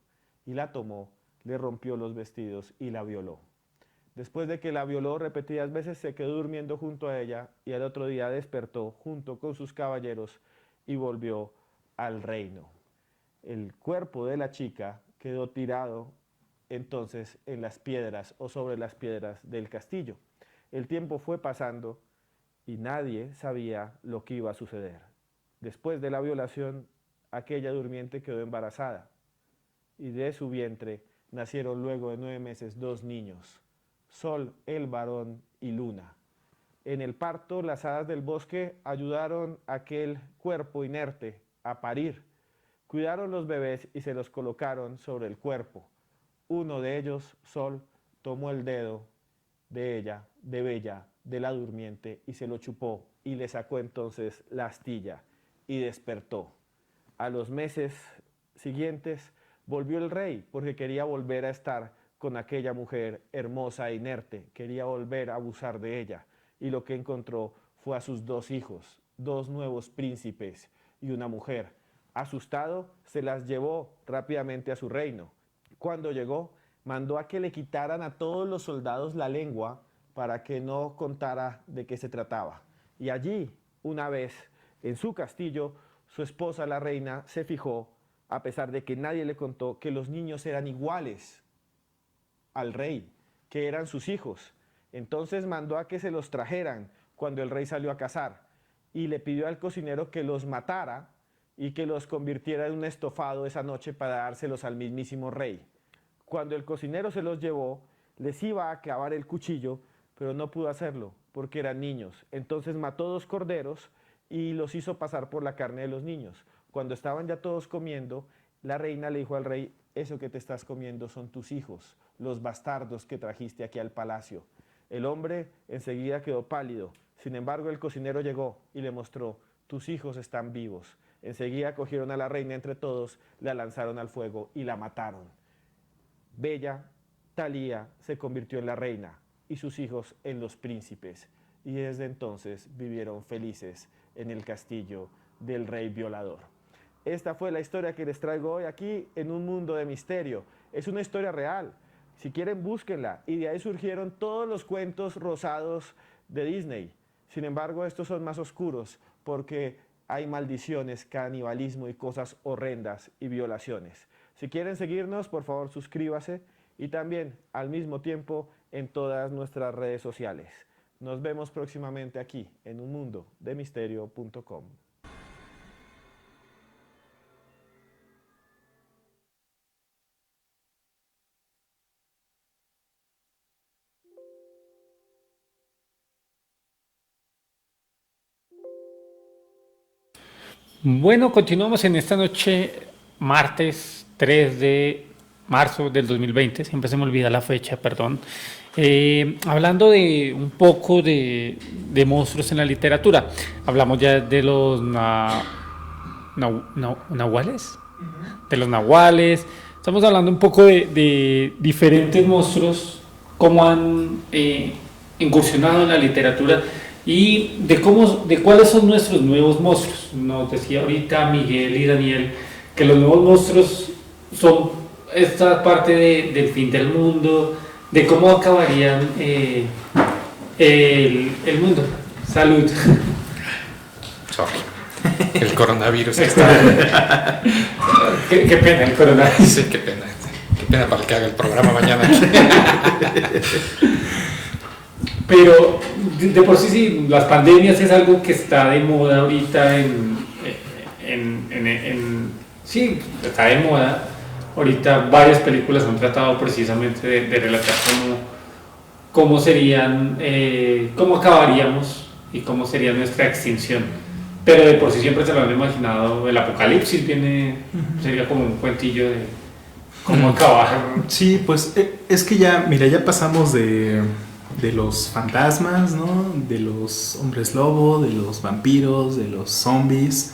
y la tomó, le rompió los vestidos y la violó. Después de que la violó repetidas veces, se quedó durmiendo junto a ella y al otro día despertó junto con sus caballeros y volvió al reino. El cuerpo de la chica quedó tirado entonces en las piedras o sobre las piedras del castillo. El tiempo fue pasando y nadie sabía lo que iba a suceder. Después de la violación, aquella durmiente quedó embarazada y de su vientre nacieron luego de 9 meses 2 niños. Sol, el varón y Luna. En el parto, las hadas del bosque ayudaron a aquel cuerpo inerte a parir. Cuidaron los bebés y se los colocaron sobre el cuerpo. Uno de ellos, Sol, tomó el dedo de ella, de Bella, de la durmiente, y se lo chupó y le sacó entonces la astilla y despertó. A los meses siguientes volvió el rey porque quería volver a estar con aquella mujer hermosa e inerte, quería volver a abusar de ella, y lo que encontró fue a sus 2 hijos, 2 nuevos príncipes y una mujer. Asustado, se las llevó rápidamente a su reino. Cuando llegó, mandó a que le quitaran a todos los soldados la lengua para que no contara de qué se trataba. Y allí, una vez, en su castillo, su esposa, la reina, se fijó, a pesar de que nadie le contó, que los niños eran iguales al rey, que eran sus hijos. Entonces mandó a que se los trajeran cuando el rey salió a cazar y le pidió al cocinero que los matara y que los convirtiera en un estofado esa noche para dárselos al mismísimo rey. Cuando el cocinero se los llevó, les iba a clavar el cuchillo, pero no pudo hacerlo porque eran niños. Entonces mató 2 corderos y los hizo pasar por la carne de los niños. Cuando estaban ya todos comiendo, la reina le dijo al rey, eso que te estás comiendo son tus hijos, los bastardos que trajiste aquí al palacio. El hombre enseguida quedó pálido. Sin embargo, el cocinero llegó y le mostró, tus hijos están vivos. Enseguida cogieron a la reina entre todos, la lanzaron al fuego y la mataron. Bella, Thalía, se convirtió en la reina y sus hijos en los príncipes. Y desde entonces vivieron felices en el castillo del rey violador. Esta fue la historia que les traigo hoy aquí en Un Mundo de Misterio. Es una historia real. Si quieren, búsquenla. Y de ahí surgieron todos los cuentos rosados de Disney. Sin embargo, estos son más oscuros porque hay maldiciones, canibalismo y cosas horrendas y violaciones. Si quieren seguirnos, por favor, suscríbase y también al mismo tiempo en todas nuestras redes sociales. Nos vemos próximamente aquí en unmundodemisterio.com. Bueno, continuamos en esta noche, martes 3 de marzo del 2020, siempre se me olvida la fecha, perdón, hablando de un poco de monstruos en la literatura. Hablamos ya de los nahuales, de los nahuales, estamos hablando un poco de diferentes monstruos, cómo han incursionado en la literatura y de cuáles son nuestros nuevos monstruos. Nos decía ahorita Miguel y Daniel que los nuevos monstruos son esta parte del fin del mundo, de cómo acabarían el mundo. Salud. Sorry. El coronavirus. Qué pena el coronavirus. Sí, qué pena. Qué pena para el que haga el programa mañana. Pero de por sí, las pandemias es algo que está de moda ahorita sí, está de moda. Ahorita varias películas han tratado precisamente de relatar cómo serían, cómo acabaríamos y cómo sería nuestra extinción. Pero de por sí siempre se lo han imaginado, el apocalipsis sería como un cuentillo de cómo acabar. Sí, pues es que ya, mira, ya pasamos de los fantasmas, ¿no? De los hombres lobo, de los vampiros, de los zombies.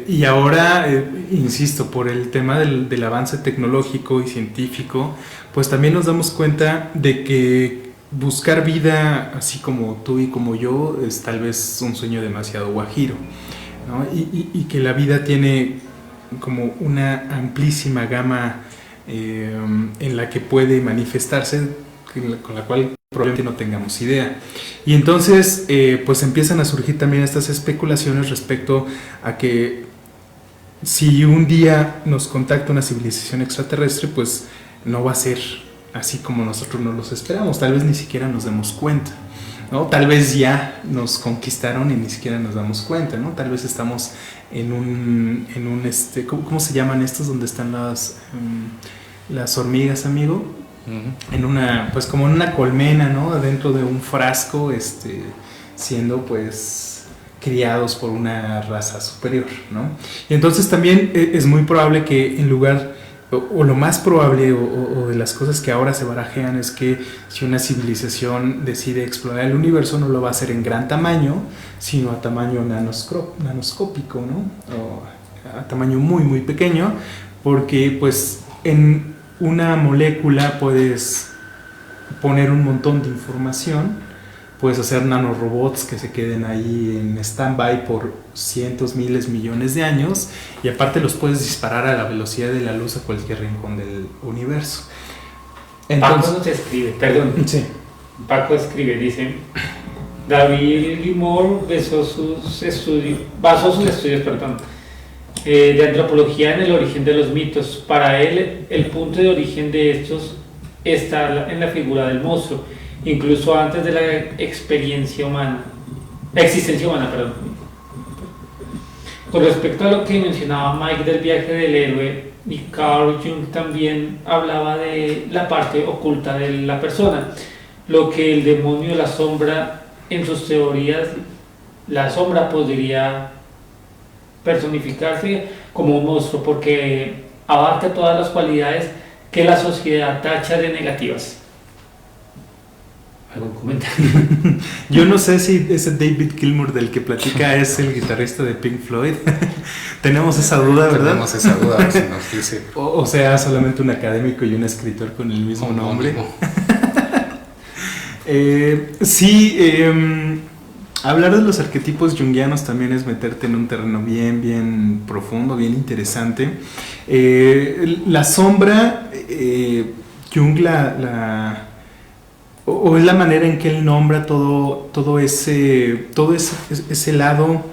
Y ahora, insisto, por el tema del avance tecnológico y científico, pues también nos damos cuenta de que buscar vida, así como tú y como yo, es tal vez un sueño demasiado guajiro, ¿no? Y que la vida tiene como una amplísima gama en la que puede manifestarse, con la cual probablemente no tengamos idea. Y entonces pues empiezan a surgir también estas especulaciones respecto a que si un día nos contacta una civilización extraterrestre, pues no va a ser así como nosotros nos los esperamos, tal vez ni siquiera nos demos cuenta, ¿no? Tal vez ya nos conquistaron y ni siquiera nos damos cuenta, ¿no? Tal vez estamos en un ¿cómo se llaman estos donde están las hormigas, amigo? En una, pues como en una colmena, ¿no? Dentro de un frasco, siendo pues criados por una raza superior, ¿no? Y entonces también es muy probable que en lugar, o lo más probable, o de las cosas que ahora se barajean, es que si una civilización decide explorar el universo, no lo va a hacer en gran tamaño, sino a tamaño nanoscópico, ¿no? O a tamaño muy, muy pequeño, porque pues en una molécula puedes poner un montón de información, puedes hacer nanorobots que se queden ahí en stand-by por cientos, miles, millones de años, y aparte los puedes disparar a la velocidad de la luz a cualquier rincón del universo. Entonces, Paco nos escribe, perdón. Sí. Paco escribe, dice: David Limor basó sus estudios, de antropología en el origen de los mitos. Para él, el punto de origen de estos está en la figura del monstruo, incluso antes de la existencia humana. Con respecto a lo que mencionaba Mike del viaje del héroe, y Carl Jung también hablaba de la parte oculta de la persona, lo que el demonio, la sombra, en sus teorías, la sombra podría personificarse como un monstruo porque abarca todas las cualidades que la sociedad tacha de negativas. ¿Algún comentario? Yo no sé si ese David Gilmour del que platica es el guitarrista de Pink Floyd. Tenemos esa duda, ¿verdad? Tenemos esa duda, a ver si nos dice. O sea, solamente un académico y un escritor con el mismo nombre. Hablar de los arquetipos junguianos también es meterte en un terreno bien profundo, bien interesante. La sombra, Jung o es la manera en que él nombra todo ese lado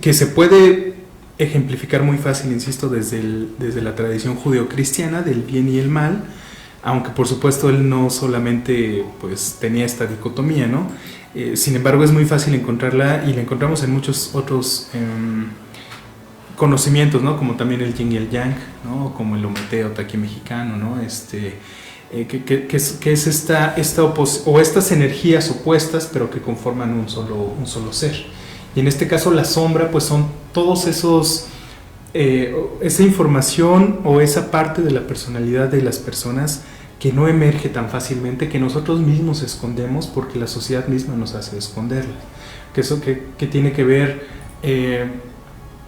que se puede ejemplificar muy fácil, insisto, desde la tradición judeocristiana del bien y el mal, aunque por supuesto él no solamente pues tenía esta dicotomía, ¿no? Sin embargo es muy fácil encontrarla y la encontramos en muchos otros conocimientos, ¿no? Como también el yin y el yang, ¿no? Como el ometeo taqui mexicano, ¿no? Que es estas energías opuestas pero que conforman un solo ser. Y en este caso la sombra pues son todos esos esa información o esa parte de la personalidad de las personas que no emerge tan fácilmente, que nosotros mismos escondemos porque la sociedad misma nos hace esconderla, que eso que tiene que ver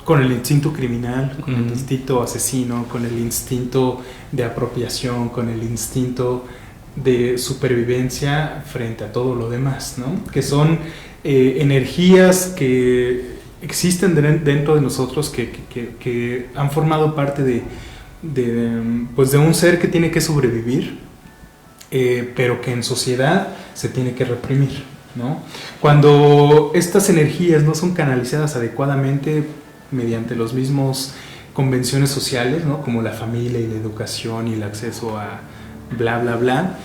con el instinto criminal, con el instinto asesino, con el instinto de apropiación, con el instinto de supervivencia frente a todo lo demás, ¿no? Que son energías que existen dentro de nosotros que han formado parte de un ser que tiene que sobrevivir, pero que en sociedad se tiene que reprimir, ¿no? Cuando estas energías no son canalizadas adecuadamente mediante los mismos convenciones sociales, ¿no? Como la familia y la educación y el acceso a bla bla bla,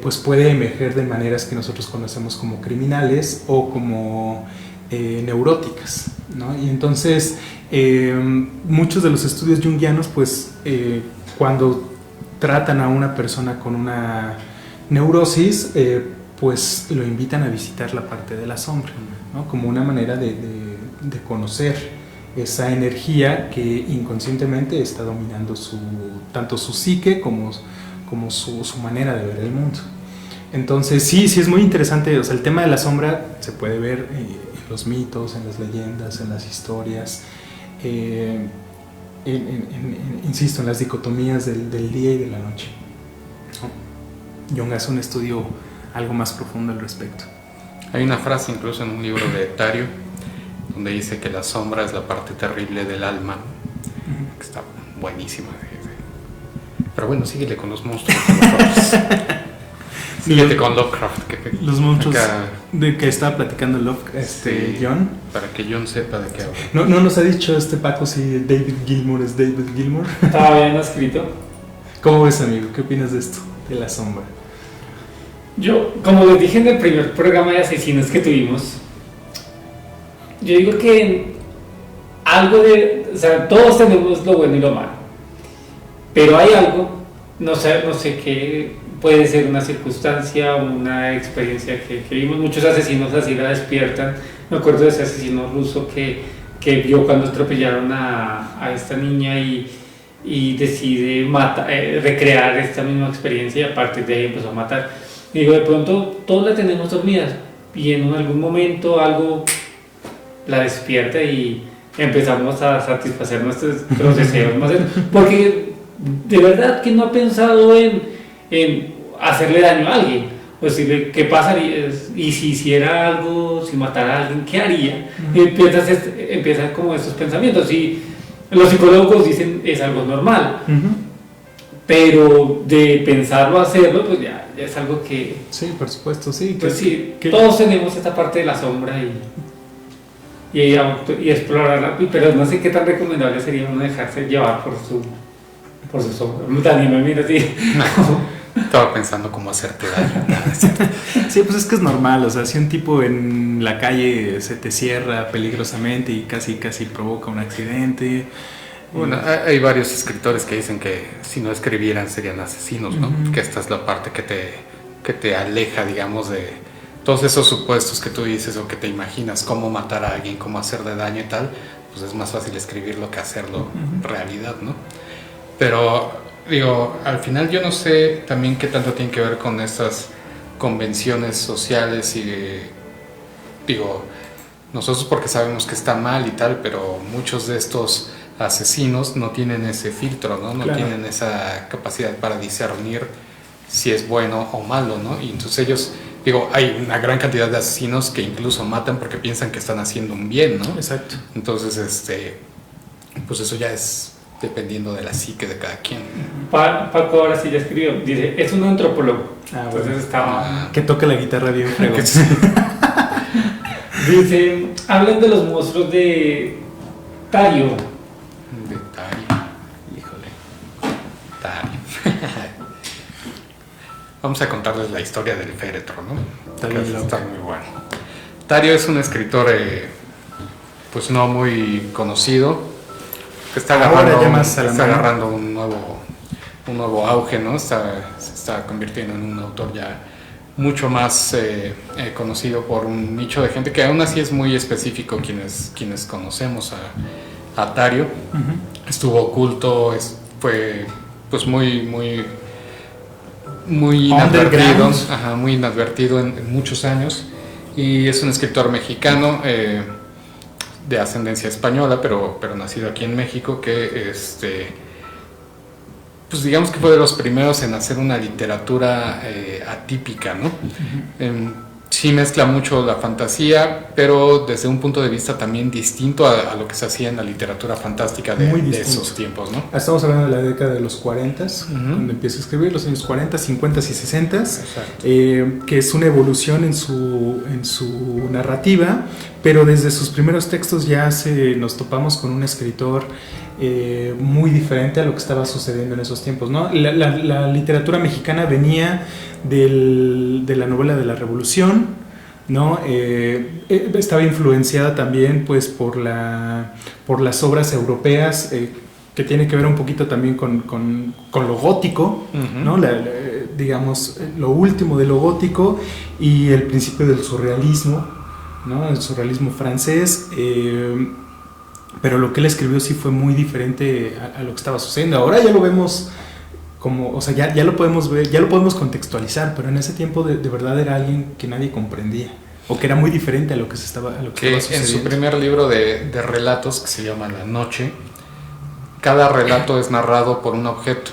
pues puede emerger de maneras que nosotros conocemos como criminales o como neuróticas, ¿no? Y entonces muchos de los estudios junguianos pues cuando tratan a una persona con una neurosis pues lo invitan a visitar la parte de la sombra, ¿no? Como una manera de conocer esa energía que inconscientemente está dominando tanto su psique como su manera de ver el mundo. Entonces sí es muy interesante, o sea, el tema de la sombra se puede ver en los mitos, en las leyendas, en las historias, insisto, en las dicotomías del día y de la noche, ¿no? Jung hace un estudio algo más profundo al respecto. Hay una frase incluso en un libro de Tario donde dice que la sombra es la parte terrible del alma, que está buenísima. Pero bueno, síguele con los monstruos. Síguete con Lovecraft. Los monstruos de que estaba platicando John. Para que John sepa de qué habla. No nos ha dicho Paco si David Gilmour es David Gilmour. Todavía no escrito. ¿Cómo ves, amigo? ¿Qué opinas de esto, de la sombra? Yo, como les dije en el primer programa de asesinos que tuvimos, yo digo que o sea, todos tenemos lo bueno y lo malo, pero hay algo, no sé qué, puede ser una circunstancia, una experiencia que vimos. Muchos asesinos así la despiertan. Me acuerdo de ese asesino ruso que vio cuando atropellaron a esta niña y decide recrear esta misma experiencia, y a partir de ahí empezó a matar. Y digo, de pronto todos la tenemos dormidas y en algún momento algo la despierta y empezamos a satisfacer nuestros deseos más, porque de verdad que no ha pensado en hacerle daño a alguien, o decirle qué pasaría y si hiciera algo, si matara a alguien, ¿qué haría? Y empiezan como estos pensamientos, y los psicólogos dicen es algo normal, pero de pensarlo, hacerlo, pues ya es algo que... Sí, por supuesto, sí. Pues sí, todos tenemos esta parte de la sombra y explorarla, pero no sé qué tan recomendable sería uno dejarse llevar por su sombra. Dani me mira así. Estaba pensando cómo hacerte daño. Sí, pues es que es normal, o sea, si un tipo en la calle se te cierra peligrosamente y casi provoca un accidente. Bueno, hay varios escritores que dicen que si no escribieran serían asesinos, ¿no? Que esta es la parte que te aleja, digamos, de todos esos supuestos que tú dices o que te imaginas, cómo matar a alguien, cómo hacerle daño y tal, pues es más fácil escribirlo que hacerlo realidad, ¿no? Pero, digo, al final yo no sé también qué tanto tiene que ver con estas convenciones sociales y, digo, nosotros porque sabemos que está mal y tal, pero muchos de estos asesinos no tienen ese filtro, ¿no? No Claro. tienen esa capacidad para discernir si es bueno o malo, ¿no? Y entonces ellos, digo, hay una gran cantidad de asesinos que incluso matan porque piensan que están haciendo un bien, ¿no? Exacto. Entonces, pues eso ya es dependiendo de la psique de cada quien. Paco ahora sí ya escribió, dice, es un antropólogo. Ah, Entonces bueno. estaba... Que toca la guitarra bien fregón. Dice, hablan de los monstruos de Tario. De Tario. Híjole. Tario. Vamos a contarles la historia del féretro, ¿no? Está Que bien loco. está muy bueno. Tario es un escritor, pues no muy conocido, que está Ahora agarrando, ya más a la está mano. agarrando un nuevo auge, ¿no? Se está convirtiendo en un autor ya mucho más conocido por un nicho de gente que aún así es muy específico quienes conocemos a Tario. Estuvo oculto, fue pues muy inadvertido, Underground. muy inadvertido en muchos años, y es un escritor mexicano de ascendencia española, pero nacido aquí en México, que pues digamos que fue de los primeros en hacer una literatura atípica, ¿no? Sí mezcla mucho la fantasía, pero desde un punto de vista también distinto a lo que se hacía en la literatura fantástica Muy de distinto. esos tiempos, ¿no? Estamos hablando de la década de los 40, donde empieza a escribir, los años 40, 50 y 60, Exacto. que es una evolución en su narrativa, pero desde sus primeros textos ya nos topamos con un escritor muy diferente a lo que estaba sucediendo en esos tiempos, ¿no? La literatura mexicana venía de la novela de la Revolución, ¿no? Estaba influenciada también pues por las obras europeas, que tiene que ver un poquito también con lo gótico, ¿no? Digamos, lo último de lo gótico y el principio del surrealismo, ¿no? El surrealismo francés, pero lo que él escribió sí fue muy diferente a lo que estaba sucediendo. Ahora ya lo vemos como, o sea, ya lo podemos ver, ya lo podemos contextualizar, pero en ese tiempo de verdad era alguien que nadie comprendía, o que era muy diferente a lo que estaba Que en sucediendo. su primer libro de relatos, que se llama La Noche, cada relato es narrado por un objeto.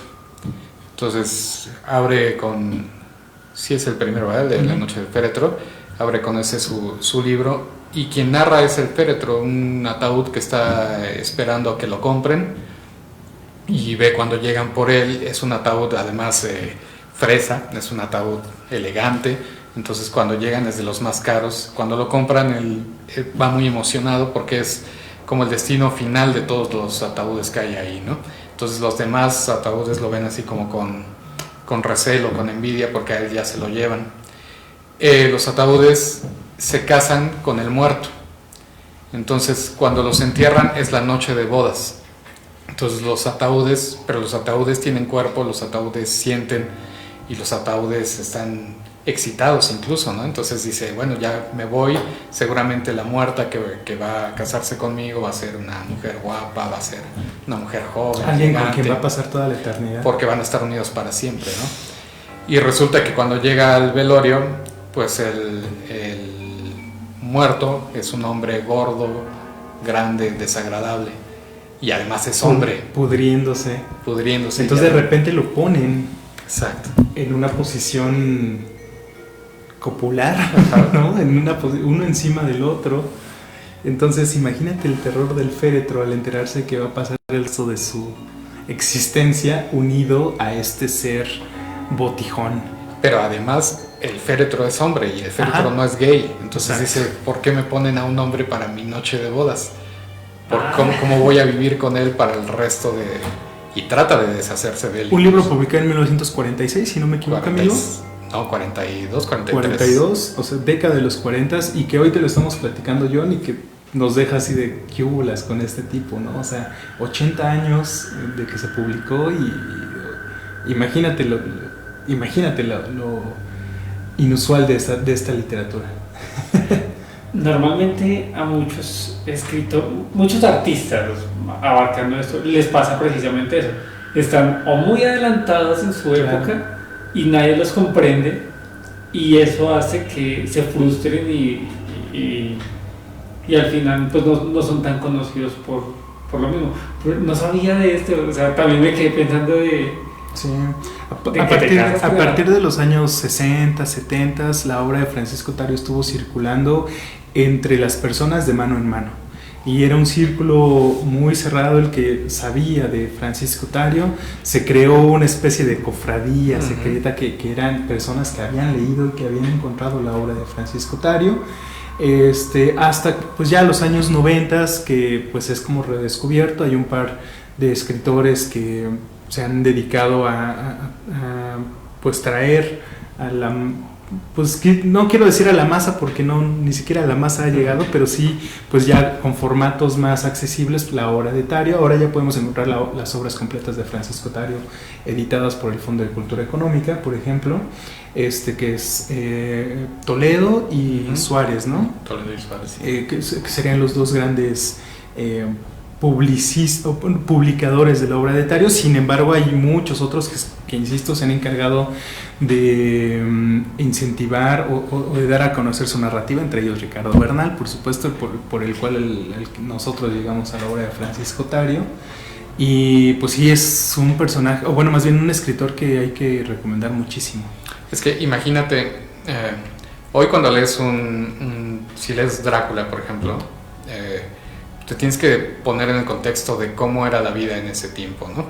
Entonces abre con, sí es el primero, ¿verdad? De La Noche del Féretro, abre con ese su libro, y quien narra es el féretro, un ataúd que está esperando a que lo compren, y ve cuando llegan por él. Es un ataúd además fresa, es un ataúd elegante, entonces cuando llegan es de los más caros. Cuando lo compran él va muy emocionado porque es como el destino final de todos los ataúdes que hay ahí, ¿no? Entonces los demás ataúdes lo ven así como con recelo, con envidia, porque a él ya se lo llevan. Los ataúdes se casan con el muerto, entonces cuando los entierran es la noche de bodas. Entonces los ataúdes tienen cuerpo, los ataúdes sienten, y los ataúdes están excitados incluso, ¿no? Entonces dice, bueno, ya me voy, seguramente la muerta que va a casarse conmigo va a ser una mujer guapa, va a ser una mujer joven, Alguien con elegante, quien va a pasar toda la eternidad. porque van a estar unidos para siempre, ¿no? Y resulta que cuando llega al velorio, pues el muerto es un hombre gordo, grande, desagradable, y además es hombre, Pudriéndose. Entonces ya. de repente lo ponen Exacto. en una posición copular, ¿no? Uno encima del otro. Entonces imagínate el terror del féretro al enterarse que va a pasar el resto de su existencia unido a este ser botijón. Pero además el féretro es hombre y el féretro no es gay. Entonces dice, ¿por qué me ponen a un hombre para mi noche de bodas? ¿Cómo voy a vivir con él para el resto de...? Y trata de deshacerse de él. Un libro publicado en 1946, si no me equivoco, amigo. No, 42, 43. 42, o sea, década de los 40, y que hoy te lo estamos platicando, John, y que nos deja así de qué hubolas con este tipo, ¿no? O sea, 80 años de que se publicó, y imagínate inusual de esta literatura? Normalmente a muchos muchos artistas abarcando esto, les pasa precisamente eso. Están o muy adelantados en su época y nadie los comprende, y eso hace que se frustren y al final pues no son tan conocidos por lo mismo. Pero no sabía de esto, o sea, también me quedé pensando de... Sí. A partir de los años 60, 70, la obra de Francisco Tario estuvo circulando entre las personas de mano en mano. Y era un círculo muy cerrado el que sabía de Francisco Tario. Se creó una especie de cofradía secreta que eran personas que habían leído y que habían encontrado la obra de Francisco Tario. Hasta pues ya los años 90, que pues es como redescubierto. Hay un par de escritores que se han dedicado a pues traer a la, pues no quiero decir a la masa porque ni siquiera a la masa ha llegado, pero sí pues ya con formatos más accesibles la obra de Tario. Ahora ya podemos encontrar las obras completas de Francisco Tario editadas por el Fondo de Cultura Económica, por ejemplo, que es Toledo y Suárez, ¿no? Toledo y Suárez, sí. Que serían los dos grandes publicadores de la obra de Tario. Sin embargo, hay muchos otros que insisto, se han encargado de incentivar o de dar a conocer su narrativa, entre ellos Ricardo Bernal, por supuesto, por el cual nosotros llegamos a la obra de Francisco Tario. Y pues sí, es un personaje, o bueno, más bien un escritor que hay que recomendar muchísimo. Es que imagínate, hoy cuando lees si lees Drácula, por ejemplo, te tienes que poner en el contexto de cómo era la vida en ese tiempo, ¿no?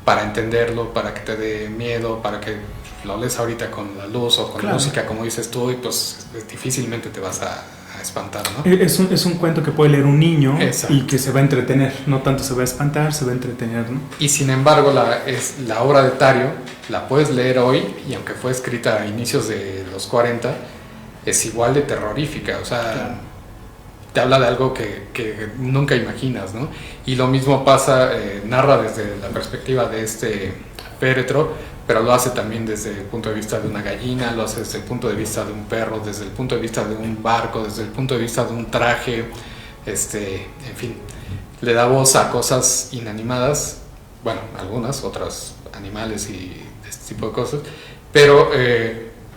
Para entenderlo, para que te dé miedo, para que lo lees ahorita con la luz o con música, como dices tú, y pues difícilmente te vas a espantar, ¿no? Es un cuento que puede leer un niño. Exacto. Y que se va a entretener, no tanto se va a espantar, se va a entretener, ¿no? Y sin embargo, la obra de Tario la puedes leer hoy, y aunque fue escrita a inicios de los 40, es igual de terrorífica, o sea, te habla de algo que nunca imaginas, ¿no? Y lo mismo pasa, narra desde la perspectiva de este féretro, pero lo hace también desde el punto de vista de una gallina, lo hace desde el punto de vista de un perro, desde el punto de vista de un barco, desde el punto de vista de un traje, en fin, le da voz a cosas inanimadas, bueno, algunas, otras animales y este tipo de cosas, pero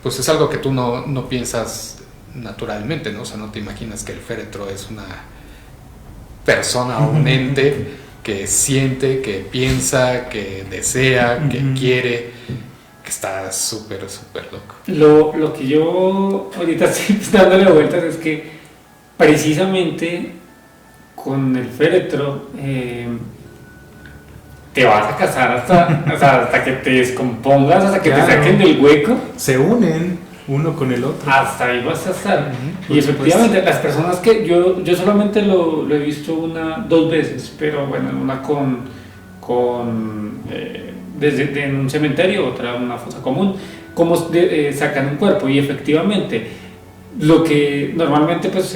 pues es algo que tú no piensas naturalmente, ¿no? O sea, no te imaginas que el féretro es una persona o un ente que siente, que piensa, que desea, que quiere, que está súper, súper loco. Lo que yo ahorita estoy dándole vueltas es que precisamente con el féretro te vas a casar hasta que te descompongas, hasta que te saquen del hueco. Se unen uno con el otro. Hasta ahí vas a estar. Y efectivamente, las personas que yo solamente lo he visto dos veces, pero bueno, una desde en un cementerio, otra en una fosa común, cómo sacan un cuerpo. Y efectivamente, lo que normalmente pues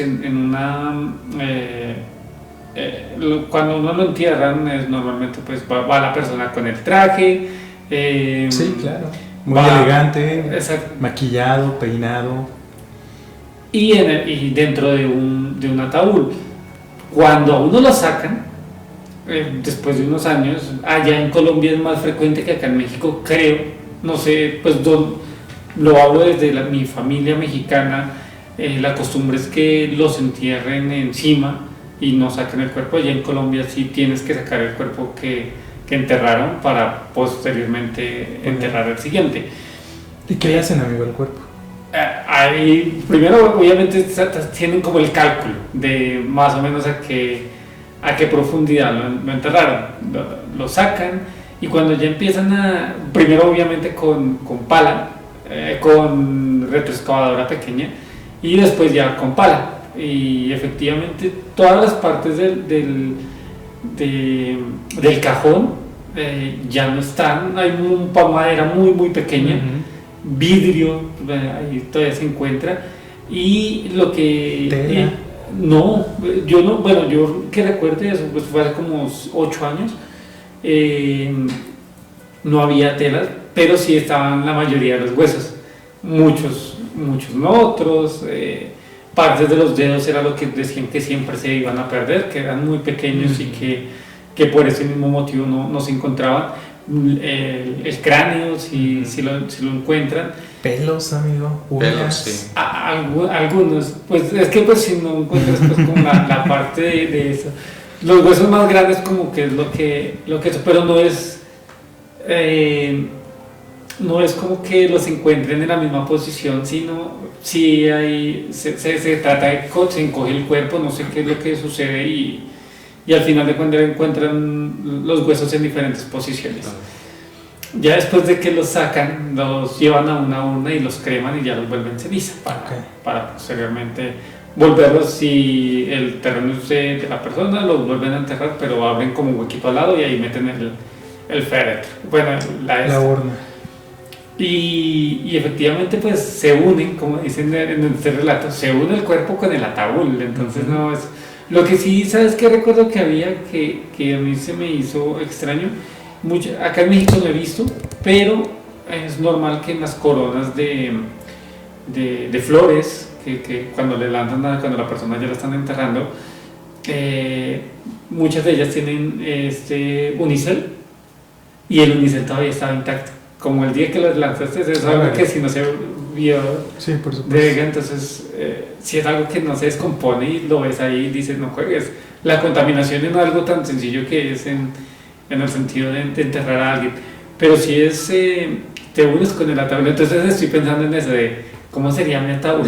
cuando uno lo entierran, normalmente pues va la persona con el traje. Sí, claro. Muy elegante, maquillado, peinado. Y dentro de un ataúd. Cuando a uno lo sacan, después de unos años, allá en Colombia es más frecuente que acá en México, creo. No sé, pues lo hablo desde mi familia mexicana. La costumbre es que los entierren encima y no saquen el cuerpo. Allá en Colombia sí tienes que sacar el cuerpo que enterraron para posteriormente enterrar el siguiente. ¿Y qué le hacen, amigo, al cuerpo? Ahí, primero, obviamente, tienen como el cálculo de más o menos a qué profundidad lo enterraron. Lo sacan, y cuando ya empiezan primero obviamente con pala, con retroexcavadora pequeña, y después ya con pala. Y efectivamente todas las partes del cajón ya no están. Hay madera muy muy pequeña, vidrio, ahí todavía se encuentra. Y lo que yo que recuerde eso, pues fue hace como 8 años. No había telas, pero sí estaban la mayoría de los huesos, muchos muchos no otros. Partes de los dedos era lo que decían que siempre se iban a perder, que eran muy pequeños y que por ese mismo motivo no se encontraban. El cráneo, si lo encuentran. Pelos, amigo. Pelos, sí. Algunos, pues es que pues si no encuentras pues como la parte de eso. Los huesos más grandes como que es lo que pero no es como que los encuentren en la misma posición, sino si se trata de se encoge el cuerpo, no sé qué es lo que sucede y al final de cuentas encuentran los huesos en diferentes posiciones. Ya después de que los sacan, los llevan a una urna y los creman y ya los vuelven ceniza para posteriormente volverlos, si el terreno es de la persona, los vuelven a enterrar, pero abren como un huequito al lado y ahí meten el féretro, bueno, la urna. Y efectivamente pues se unen, como dicen en este relato, se une el cuerpo con el ataúd, entonces no es... Lo que sí, ¿sabes qué? Recuerdo que había que a mí se me hizo extraño, acá en México no he visto, pero es normal que en las coronas de flores, que cuando le lanzan, cuando la persona ya la están enterrando, muchas de ellas tienen unicel, y el unicel todavía estaba intacto. Como el día que las lanzaste, es algo que si no se vio, sí, por supuesto. Entonces si es algo que no se descompone y lo ves ahí y dices no juegues. La contaminación no es algo tan sencillo que es en el sentido de enterrar a alguien, pero si es te unes con el ataúd. Entonces estoy pensando en eso de cómo sería mi ataúd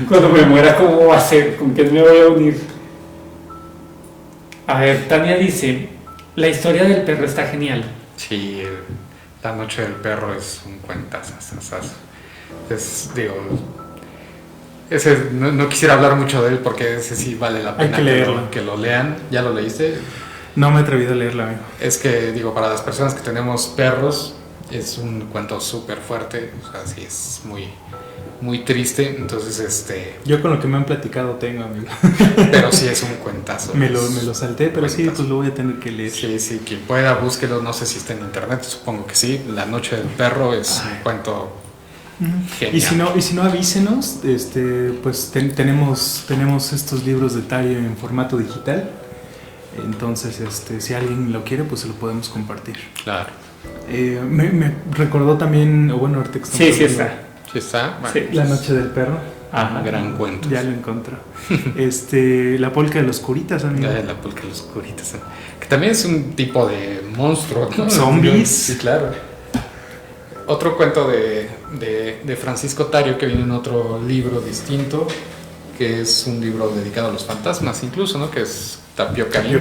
cuando me muera, cómo va a ser, con quién me voy a unir. A ver, Tania dice, la historia del perro está genial. Sí, La noche del perro es un cuentazo. Ese no quisiera hablar mucho de él porque ese sí vale la pena que lo lean. ¿Ya lo leíste? No me he atrevido a leerlo, amigo. Es que, para las personas que tenemos perros, es un cuento súper fuerte. O sea, sí, es muy, muy triste. Entonces, yo con lo que me han platicado tengo, amigo. Pero sí es un cuentazo. Me lo salté, pero sí, pues lo voy a tener que leer. Sí, quien pueda, búsquelo. No sé si está en internet, supongo que sí. La noche del perro es un cuento genial. Y si no avísenos, pues tenemos estos libros de Tario en formato digital. Entonces, si alguien lo quiere, pues se lo podemos compartir. Claro. Me recordó también, ahorita que sí está. ¿Sí está? Bueno, sí. La noche del perro. Ajá. Gran cuento. Ya lo encontró. La polca de los curitas, amigo. La polca de los curitas. Que también es un tipo de monstruo, ¿no? Zombies. Sí, claro. Otro cuento de Francisco Tario que viene en otro libro distinto, que es un libro dedicado a los fantasmas, incluso, ¿no? Que es Tapiocaín,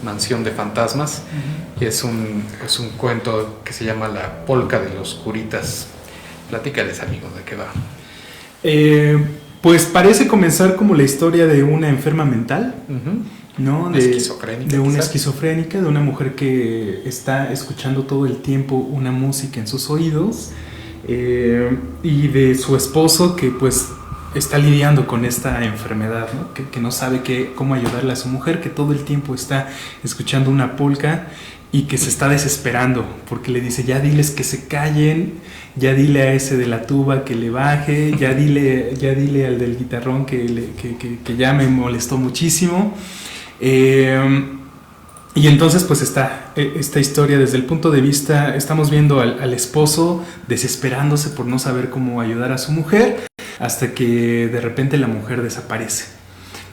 Mansión de Fantasmas. Y es un cuento que se llama La polca de los curitas. Platícales, amigo, ¿de qué va? Pues parece comenzar como la historia de una enferma mental, ¿no? Esquizofrénica. De una esquizofrénica, de una mujer que está escuchando todo el tiempo una música en sus oídos, y de su esposo que pues está lidiando con esta enfermedad, ¿no? Que no sabe cómo ayudarle a su mujer, que todo el tiempo está escuchando una polca y que se está desesperando porque le dice, ya diles que se callen, ya dile a ese de la tuba que le baje, ya dile al del guitarrón que ya me molestó muchísimo. Y entonces pues está esta historia desde el punto de vista, estamos viendo al esposo desesperándose por no saber cómo ayudar a su mujer, hasta que de repente la mujer desaparece.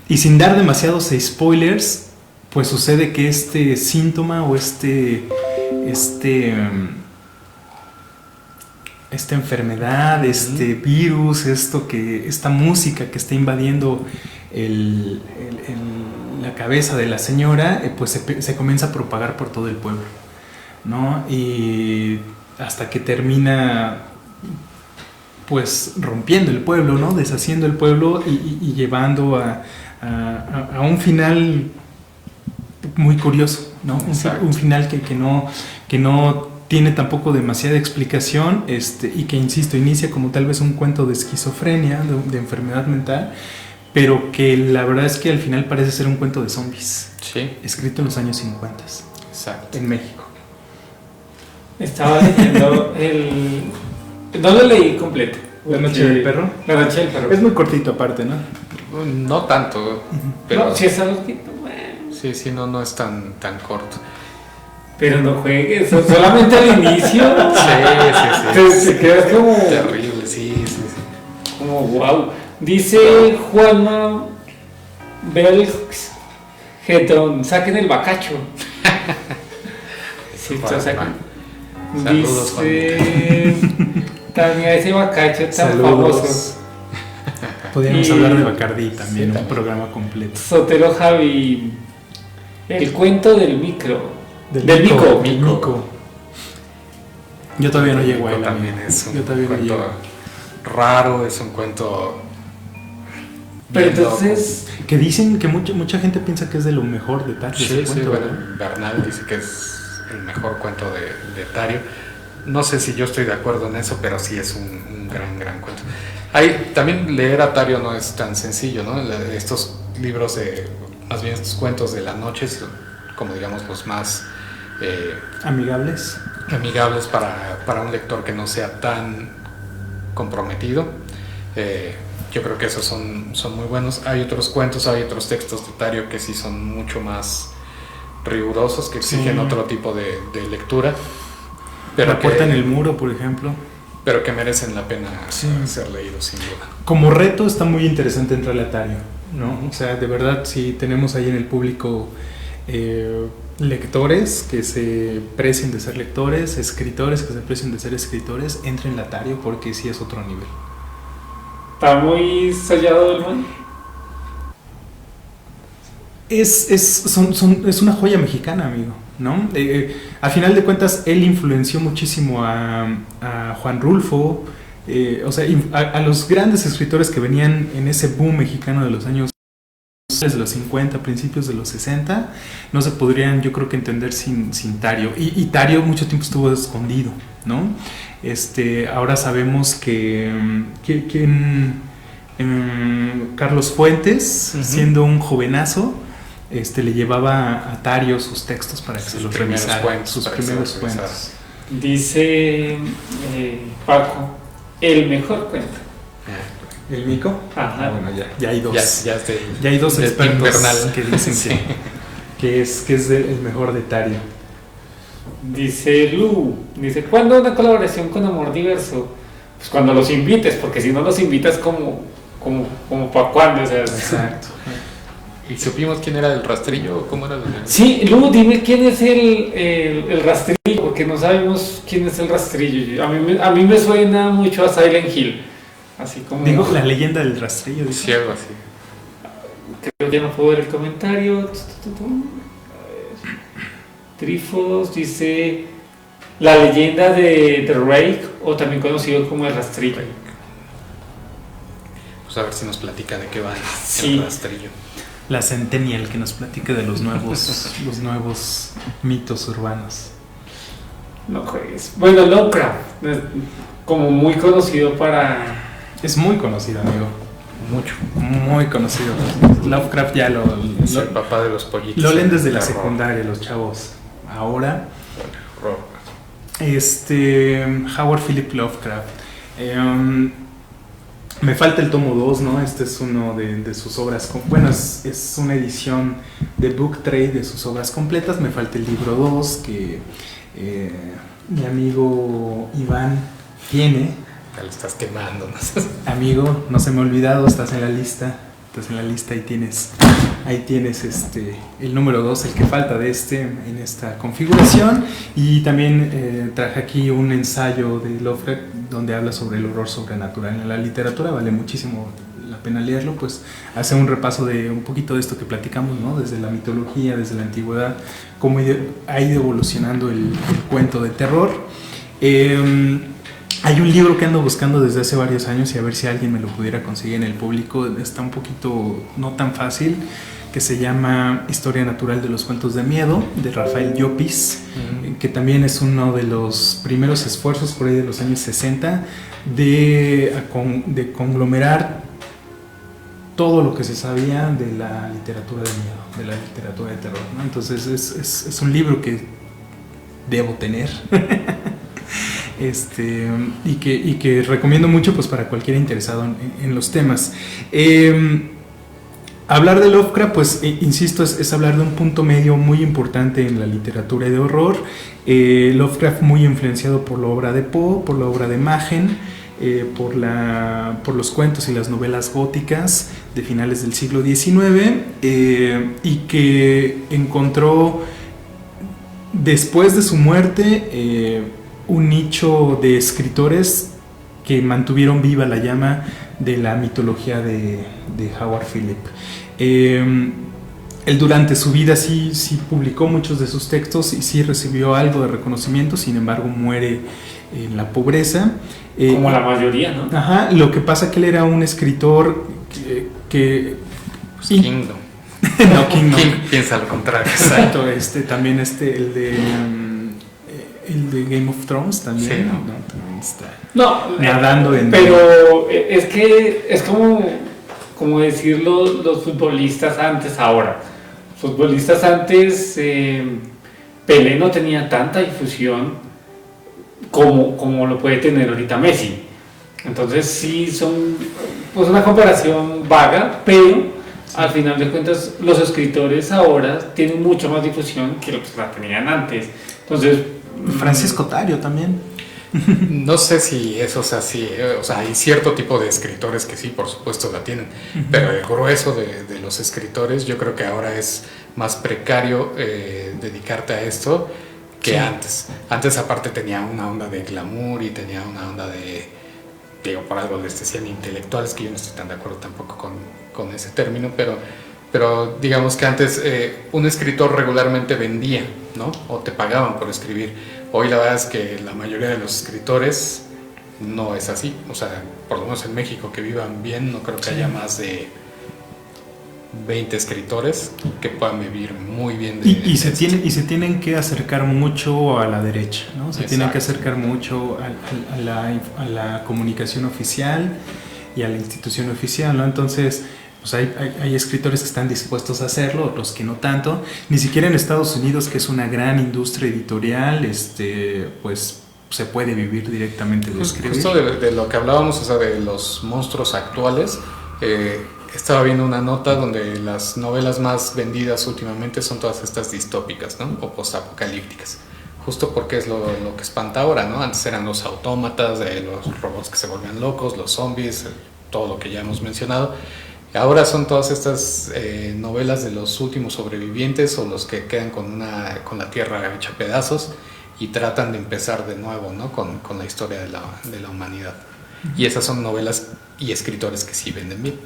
Y sin dar demasiados spoilers, pues sucede que este síntoma o esta enfermedad, virus, esta música que está invadiendo la cabeza de la señora, pues se comienza a propagar por todo el pueblo, ¿no? Y hasta que termina pues rompiendo el pueblo, ¿no? Deshaciendo el pueblo y llevando a un final muy curioso, ¿no? Un final que no tiene tampoco demasiada explicación, y que, insisto, inicia como tal vez un cuento de esquizofrenia, de enfermedad mental, pero que la verdad es que al final parece ser un cuento de zombies. Sí. Escrito en los años 50. Exacto. En México. Estaba leyendo no lo leí completo, La noche del perro. La noche del perro. Es muy cortito aparte, ¿no? No tanto, pero No, si es algo que... bueno. sí, no es tan corto. Pero no juegues, solamente al inicio. Sí. Te quedas como... Terrible, sí. Como wow. Dice Juanma Belgetón, saquen el bacacho. Sí, Juanma. saquen. Saludos, Dice Tania, ese bacacho tan famoso. Saludos. Podríamos Y- hablar de Bacardí también, Sí, un también. programa completo. Sotero Javi, el cuento del micro. Del mico. mico. Yo todavía no llego a él. También amigo. es un Yo todavía no cuento llego. raro, es un cuento. Pero bien loco. entonces, Que dicen que mucha gente piensa que es de lo mejor de Tario. Sí, ese cuento, bueno, ¿verdad? Bernal dice que es el mejor cuento de Tario. No sé si yo estoy de acuerdo en eso, pero sí es un gran cuento. También leer a Tario no es tan sencillo, ¿no? Estos libros más bien estos cuentos de la noche, como digamos, pues más Amigables. amigables para un lector que no sea tan comprometido. Yo creo que esos son muy buenos. Hay otros cuentos, hay otros textos de Tario que sí son mucho más rigurosos, que exigen Sí. otro tipo de lectura, La puerta en el muro, por ejemplo. pero que merecen la pena Sí. ser leídos, sin duda. Como reto está muy interesante entrarle a Tario, ¿no? O sea, de verdad, si tenemos ahí en el público lectores que se precien de ser lectores, escritores que se precien de ser escritores, entren a Tario porque sí es otro nivel. está muy sellado el man. Es una joya mexicana, amigo, ¿no? A final de cuentas, él influenció muchísimo a Juan Rulfo, o sea, a los grandes escritores que venían en ese boom mexicano de los años de los 50, principios de los 60, no se podrían, yo creo que entender sin Tario. Y Tario mucho tiempo estuvo escondido, ¿no? Ahora sabemos que Carlos Fuentes, Ujú. siendo un jovenazo, le llevaba a Tario sus textos para que Sus se los primeros revisara, cuentos, sus para que se primeros los cuentos. Dice Paco, el mejor cuento. ¿El mico? Ajá. Bueno, ya hay dos. Ya es de- Ya hay dos de expertos Bernal. que dicen Sí. que es el mejor de Tario. Dice Lu, dice, ¿cuándo una colaboración con Amor Diverso? Pues cuando los invites, porque si no los invitas como para cuándo, o sea, Exacto. ¿Y supimos quién era el rastrillo o cómo era el Sí, Lu, dime quién es el rastrillo, porque no sabemos quién es el rastrillo. A mí me suena mucho a Silent Hill, así como... Digo, la leyenda del rastrillo. dice. Sí, algo así. Creo que ya no puedo ver el comentario. A ver. Trífodos dice la leyenda de The Rake, o también conocido como el rastrillo. Pues a ver si nos platica de qué va Sí. el rastrillo. La Centennial que nos platique de los nuevos mitos urbanos. No juegues. Bueno, Lovecraft, como muy conocido para... Es muy conocido, amigo. Mucho. Muy conocido. Lovecraft ya Es el papá de los pollitos. lo leen desde la Terror. secundaria los chavos. Ahora, Horror. Howard Philip Lovecraft. Me falta el tomo 2, ¿no? Este es uno de sus obras. Bueno, es una edición de Book Trade de sus obras completas. Me falta el libro 2 que mi amigo Iván tiene. Ya lo estás quemando, ¿no? Amigo, no se me ha olvidado, estás en la lista. Estás en la lista y ahí tienes el número 2, el que falta en esta configuración. Y también traje aquí un ensayo de Lovecraft donde habla sobre el horror sobrenatural en la literatura. Vale muchísimo la pena leerlo, pues hace un repaso de un poquito de esto que platicamos, ¿no? Desde la mitología, desde la antigüedad, cómo ha ido evolucionando el cuento de terror. Hay un libro que ando buscando desde hace varios años y a ver si alguien me lo pudiera conseguir en el público. Está un poquito no tan fácil, que se llama Historia Natural de los Cuentos de Miedo, de Rafael Llopis, que también es uno de los primeros esfuerzos por ahí de los años 60 de conglomerar todo lo que se sabía de la literatura de miedo, de la literatura de terror, ¿no? Entonces es un libro que debo tener. y que recomiendo mucho pues para cualquier interesado en los temas. Hablar de Lovecraft, pues insisto, es hablar de un punto medio muy importante en la literatura de horror. Lovecraft muy influenciado por la obra de Poe, por la obra de Machen, por los cuentos y las novelas góticas de finales del siglo XIX, y que encontró después de su muerte un nicho de escritores que mantuvieron viva la llama de la mitología de Howard Phillips. Él durante su vida sí publicó muchos de sus textos y sí recibió algo de reconocimiento, sin embargo muere en la pobreza. Como la mayoría, ¿no? Ajá, lo que pasa que él era un escritor que Pues King no. no, King no. King piensa lo contrario. Exacto, también el de Game of Thrones también, Sí, ¿no? ¿no? También está No, nadando en... pero es que es como decir los futbolistas antes, ahora. Futbolistas antes, Pelé no tenía tanta difusión como lo puede tener ahorita Messi. Entonces sí son pues una comparación vaga, pero al final de cuentas los escritores ahora tienen mucho más difusión que lo que la tenían antes. Entonces Francisco Tario también. No sé si eso es así, o sea, hay cierto tipo de escritores que sí, por supuesto la tienen, pero el grueso de los escritores yo creo que ahora es más precario dedicarte a esto que Sí. antes. Antes aparte tenía una onda de glamour y tenía una onda de, digo, por algo les decían intelectuales, que yo no estoy tan de acuerdo tampoco con ese término, pero digamos que antes un escritor regularmente vendía, ¿no? O te pagaban por escribir. Hoy la verdad es que la mayoría de los escritores no es así. O sea, por lo menos en México que vivan bien, no creo que haya más de 20 escritores que puedan vivir muy bien de Y se tienen que acercar mucho a la derecha, ¿no? Se tienen que acercar mucho a la comunicación oficial y a la institución oficial, ¿no? Entonces, pues hay escritores que están dispuestos a hacerlo, otros que no tanto. Ni siquiera en Estados Unidos, que es una gran industria editorial, pues se puede vivir directamente de escribir. Justo de lo que hablábamos, o sea, de los monstruos actuales, estaba viendo una nota donde las novelas más vendidas últimamente son todas estas distópicas, ¿no? O postapocalípticas. Justo porque es lo que espanta ahora, ¿no? Antes eran los autómatas, los robots que se volvían locos, los zombies, todo lo que ya hemos mencionado. Ahora son todas estas novelas de los últimos sobrevivientes o los que quedan con la tierra hecha pedazos y tratan de empezar de nuevo, ¿no? con la historia de la humanidad. Y esas son novelas y escritores que sí venden bien.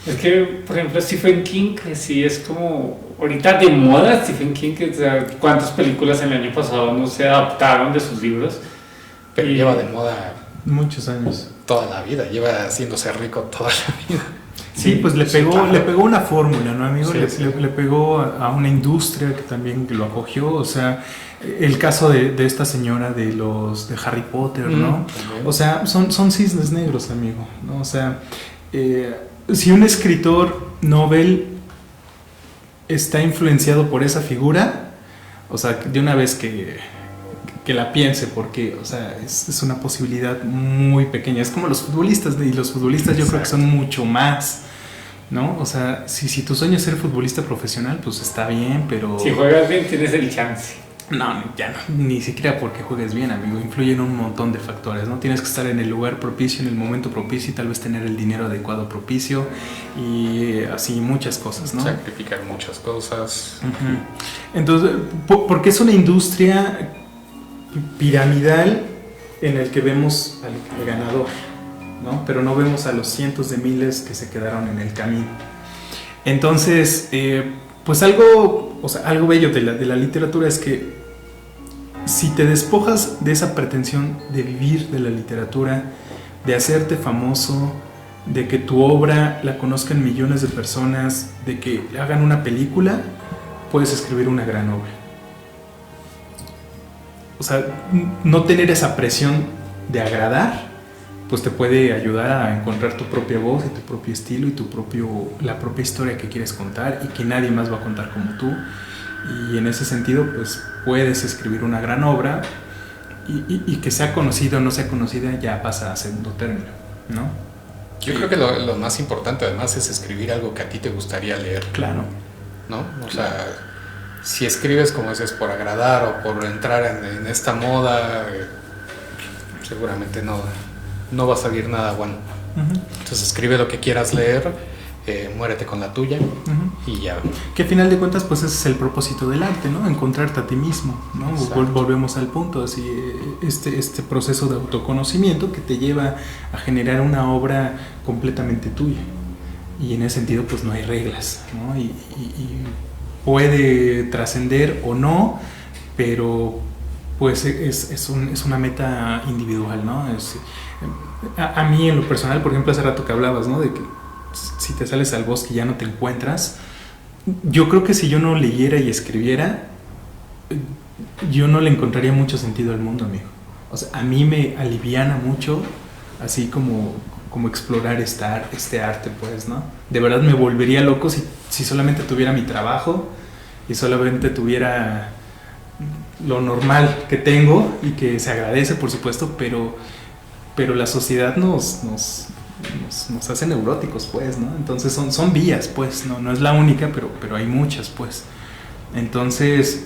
es que, por ejemplo, Stephen King, que sí es como ahorita de moda. Stephen King, o sea, cuántas películas el año pasado no se adaptaron de sus libros. Pero lleva de moda Muchos años. toda la vida, lleva haciéndose rico toda la vida. Sí, pues le pegó una fórmula, ¿no, amigo? Sí, Le pegó a una industria que también lo acogió. O sea, el caso de esta señora de Harry Potter, ¿no? O sea, son cisnes negros, amigo, ¿no? O sea, si un escritor novel está influenciado por esa figura, o sea, de una vez que la piense, porque, o sea, es una posibilidad muy pequeña. Es como los futbolistas, y los futbolistas yo creo que son mucho más, ¿no? O sea, si tu sueño es ser futbolista profesional, pues está bien, pero... Si juegas bien, tienes el chance. No, ya no, ni siquiera porque juegues bien, amigo. Influyen un montón de factores, ¿no? Tienes que estar en el lugar propicio, en el momento propicio, y tal vez tener el dinero adecuado propicio, y así muchas cosas, ¿no? Sacrificar muchas cosas. Entonces, porque es una industria piramidal en el que vemos al ganador, ¿no? Pero no vemos a los cientos de miles que se quedaron en el camino. Entonces, pues algo bello de la literatura es que si te despojas de esa pretensión de vivir de la literatura, de hacerte famoso, de que tu obra la conozcan millones de personas, de que hagan una película, puedes escribir una gran obra. O sea, no tener esa presión de agradar, pues te puede ayudar a encontrar tu propia voz y tu propio estilo y la propia historia que quieres contar y que nadie más va a contar como tú. Y en ese sentido, pues puedes escribir una gran obra y que sea conocida o no sea conocida ya pasa a segundo término, ¿no? Yo creo que lo más importante además es escribir algo que a ti te gustaría leer. Claro. ¿No? O sea, si escribes como dices por agradar o por entrar en esta moda, seguramente no va a salir nada bueno. Entonces escribe lo que quieras leer, muérete con la tuya y ya. Que al final de cuentas pues ese es el propósito del arte, ¿no? Encontrarte a ti mismo, ¿no? Volvemos al punto, así este proceso de autoconocimiento que te lleva a generar una obra completamente tuya. Y en ese sentido pues no hay reglas, ¿no? Y puede trascender o no, pero pues es una meta individual, ¿no? A mí en lo personal, por ejemplo, hace rato que hablabas, ¿no? De que si te sales al bosque ya no te encuentras. Yo creo que si yo no leyera y escribiera, yo no le encontraría mucho sentido al mundo, amigo. O sea, a mí me aliviana mucho, así como explorar este arte, pues, ¿no? De verdad me volvería loco si solamente tuviera mi trabajo y solamente tuviera lo normal que tengo y que se agradece, por supuesto, pero la sociedad nos hace neuróticos, pues, ¿no? Entonces son vías, pues, no es la única, pero hay muchas, pues. Entonces,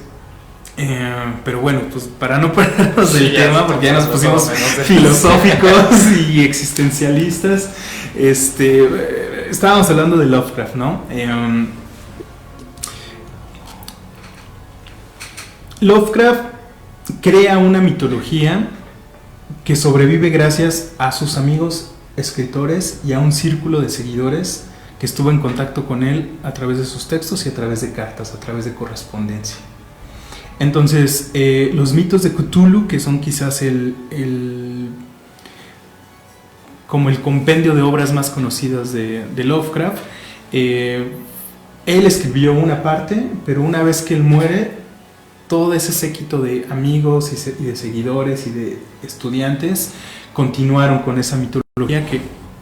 pero bueno, pues para no perdernos del tema, porque ya nos pusimos filosóficos y existencialistas, estábamos hablando de Lovecraft, ¿no? Lovecraft crea una mitología que sobrevive gracias a sus amigos escritores y a un círculo de seguidores que estuvo en contacto con él a través de sus textos y a través de cartas, a través de correspondencia. Entonces, los mitos de Cthulhu, que son quizás como el compendio de obras más conocidas de Lovecraft, él escribió una parte, pero una vez que él muere, todo ese séquito de amigos y de seguidores y de estudiantes continuaron con esa mitología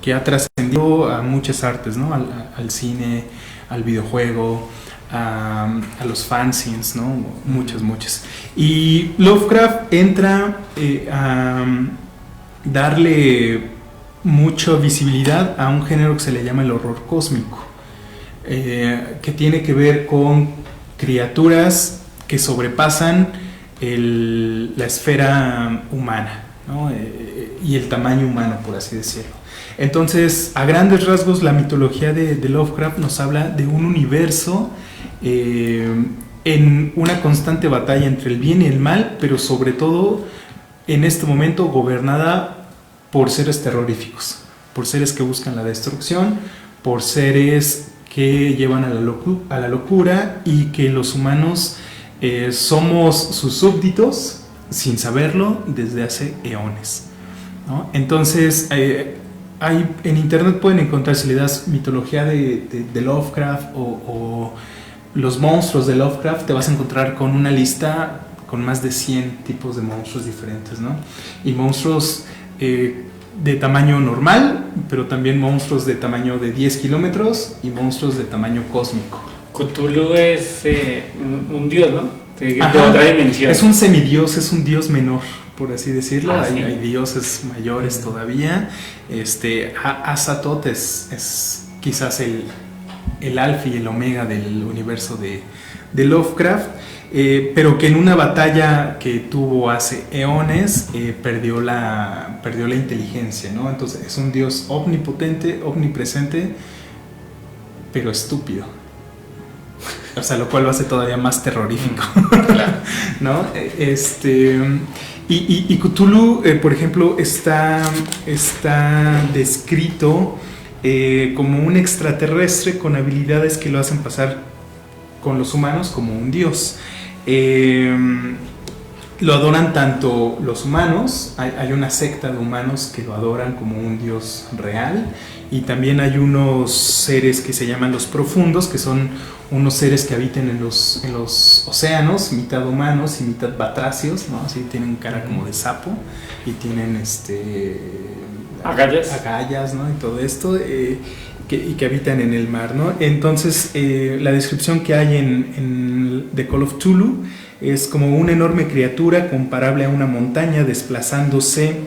que ha trascendido a muchas artes, ¿no? Al cine, al videojuego, a los fanzines, ¿no? Muchas. Y Lovecraft entra a darle mucha visibilidad a un género que se le llama el horror cósmico, que tiene que ver con criaturas que sobrepasan la esfera humana, ¿no? Y el tamaño humano, por así decirlo. Entonces, a grandes rasgos, la mitología de Lovecraft nos habla de un universo en una constante batalla entre el bien y el mal, pero sobre todo en este momento gobernada por seres terroríficos, por seres que buscan la destrucción, por seres que llevan a la locura y que los humanos somos sus súbditos sin saberlo desde hace eones, ¿no? Entonces, en internet pueden encontrar, si le das mitología de Lovecraft o los monstruos de Lovecraft, te vas a encontrar con una lista con más de 100 tipos de monstruos diferentes, ¿no? Y monstruos de tamaño normal, pero también monstruos de tamaño de 10 kilómetros y monstruos de tamaño cósmico. Cthulhu es un dios, ¿no? De otra dimensión. Es un semidios, es un dios menor, por así decirlo. ¿Sí? Hay dioses mayores todavía. Azathoth es quizás el alfa y el omega del universo de Lovecraft, pero que en una batalla que tuvo hace eones perdió la inteligencia, ¿no? Entonces es un dios omnipotente, omnipresente, pero estúpido. O sea, lo cual lo hace todavía más terrorífico, ¿no? Y Cthulhu, por ejemplo, está descrito como un extraterrestre con habilidades que lo hacen pasar con los humanos como un dios. Lo adoran tanto los humanos, hay una secta de humanos que lo adoran como un dios real, y también hay unos seres que se llaman los profundos, que son unos seres que habitan en los océanos, mitad humanos y mitad batracios, ¿no? Así tienen cara como de sapo y tienen agallas, ¿no? Y todo esto, y que habitan en el mar, ¿no? Entonces, la descripción que hay en The Call of Cthulhu Es como una enorme criatura comparable a una montaña desplazándose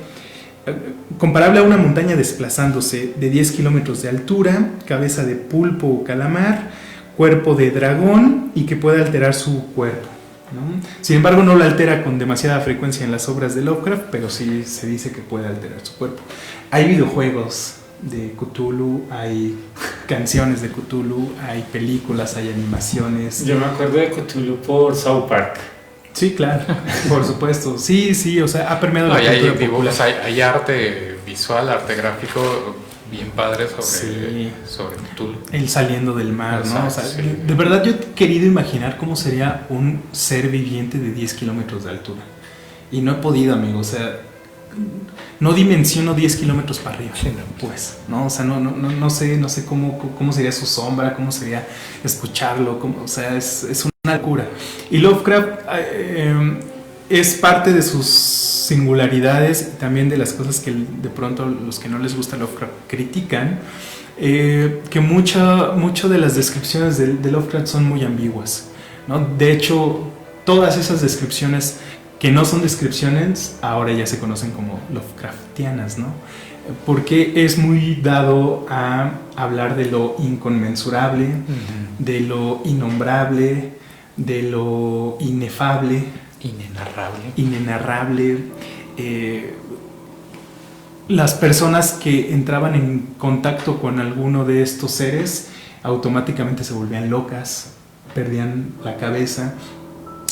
de 10 kilómetros de altura, cabeza de pulpo o calamar, cuerpo de dragón y que puede alterar su cuerpo, ¿no? Sin embargo, no lo altera con demasiada frecuencia en las obras de Lovecraft, pero sí se dice que puede alterar su cuerpo. Hay videojuegos de Cthulhu, hay canciones de Cthulhu, hay películas, hay animaciones. Yo me acuerdo de Cthulhu por South Park. Sí, claro, por supuesto. Sí, o sea, ha permeado la cultura hay popular. dibujos, hay arte visual, arte gráfico bien padre sobre Cthulhu. El saliendo del mar, ¿no? O sea, sí. De verdad yo he querido imaginar cómo sería un ser viviente de 10 kilómetros de altura. Y no he podido, amigo. O sea, no dimensiono 10 kilómetros para arriba. Sí, no. Pues, ¿no? O sea, no sé cómo sería su sombra, cómo sería escucharlo. O sea, es una locura. Y Lovecraft es parte de sus singularidades y también de las cosas que de pronto los que no les gusta Lovecraft critican, que mucho de las descripciones de Lovecraft son muy ambiguas, ¿no? De hecho, todas esas descripciones que no son descripciones ahora ya se conocen como Lovecraftianas, ¿no? Porque es muy dado a hablar de lo inconmensurable, de lo innombrable, de lo inefable, inenarrable. Las personas que entraban en contacto con alguno de estos seres automáticamente se volvían locas, perdían la cabeza.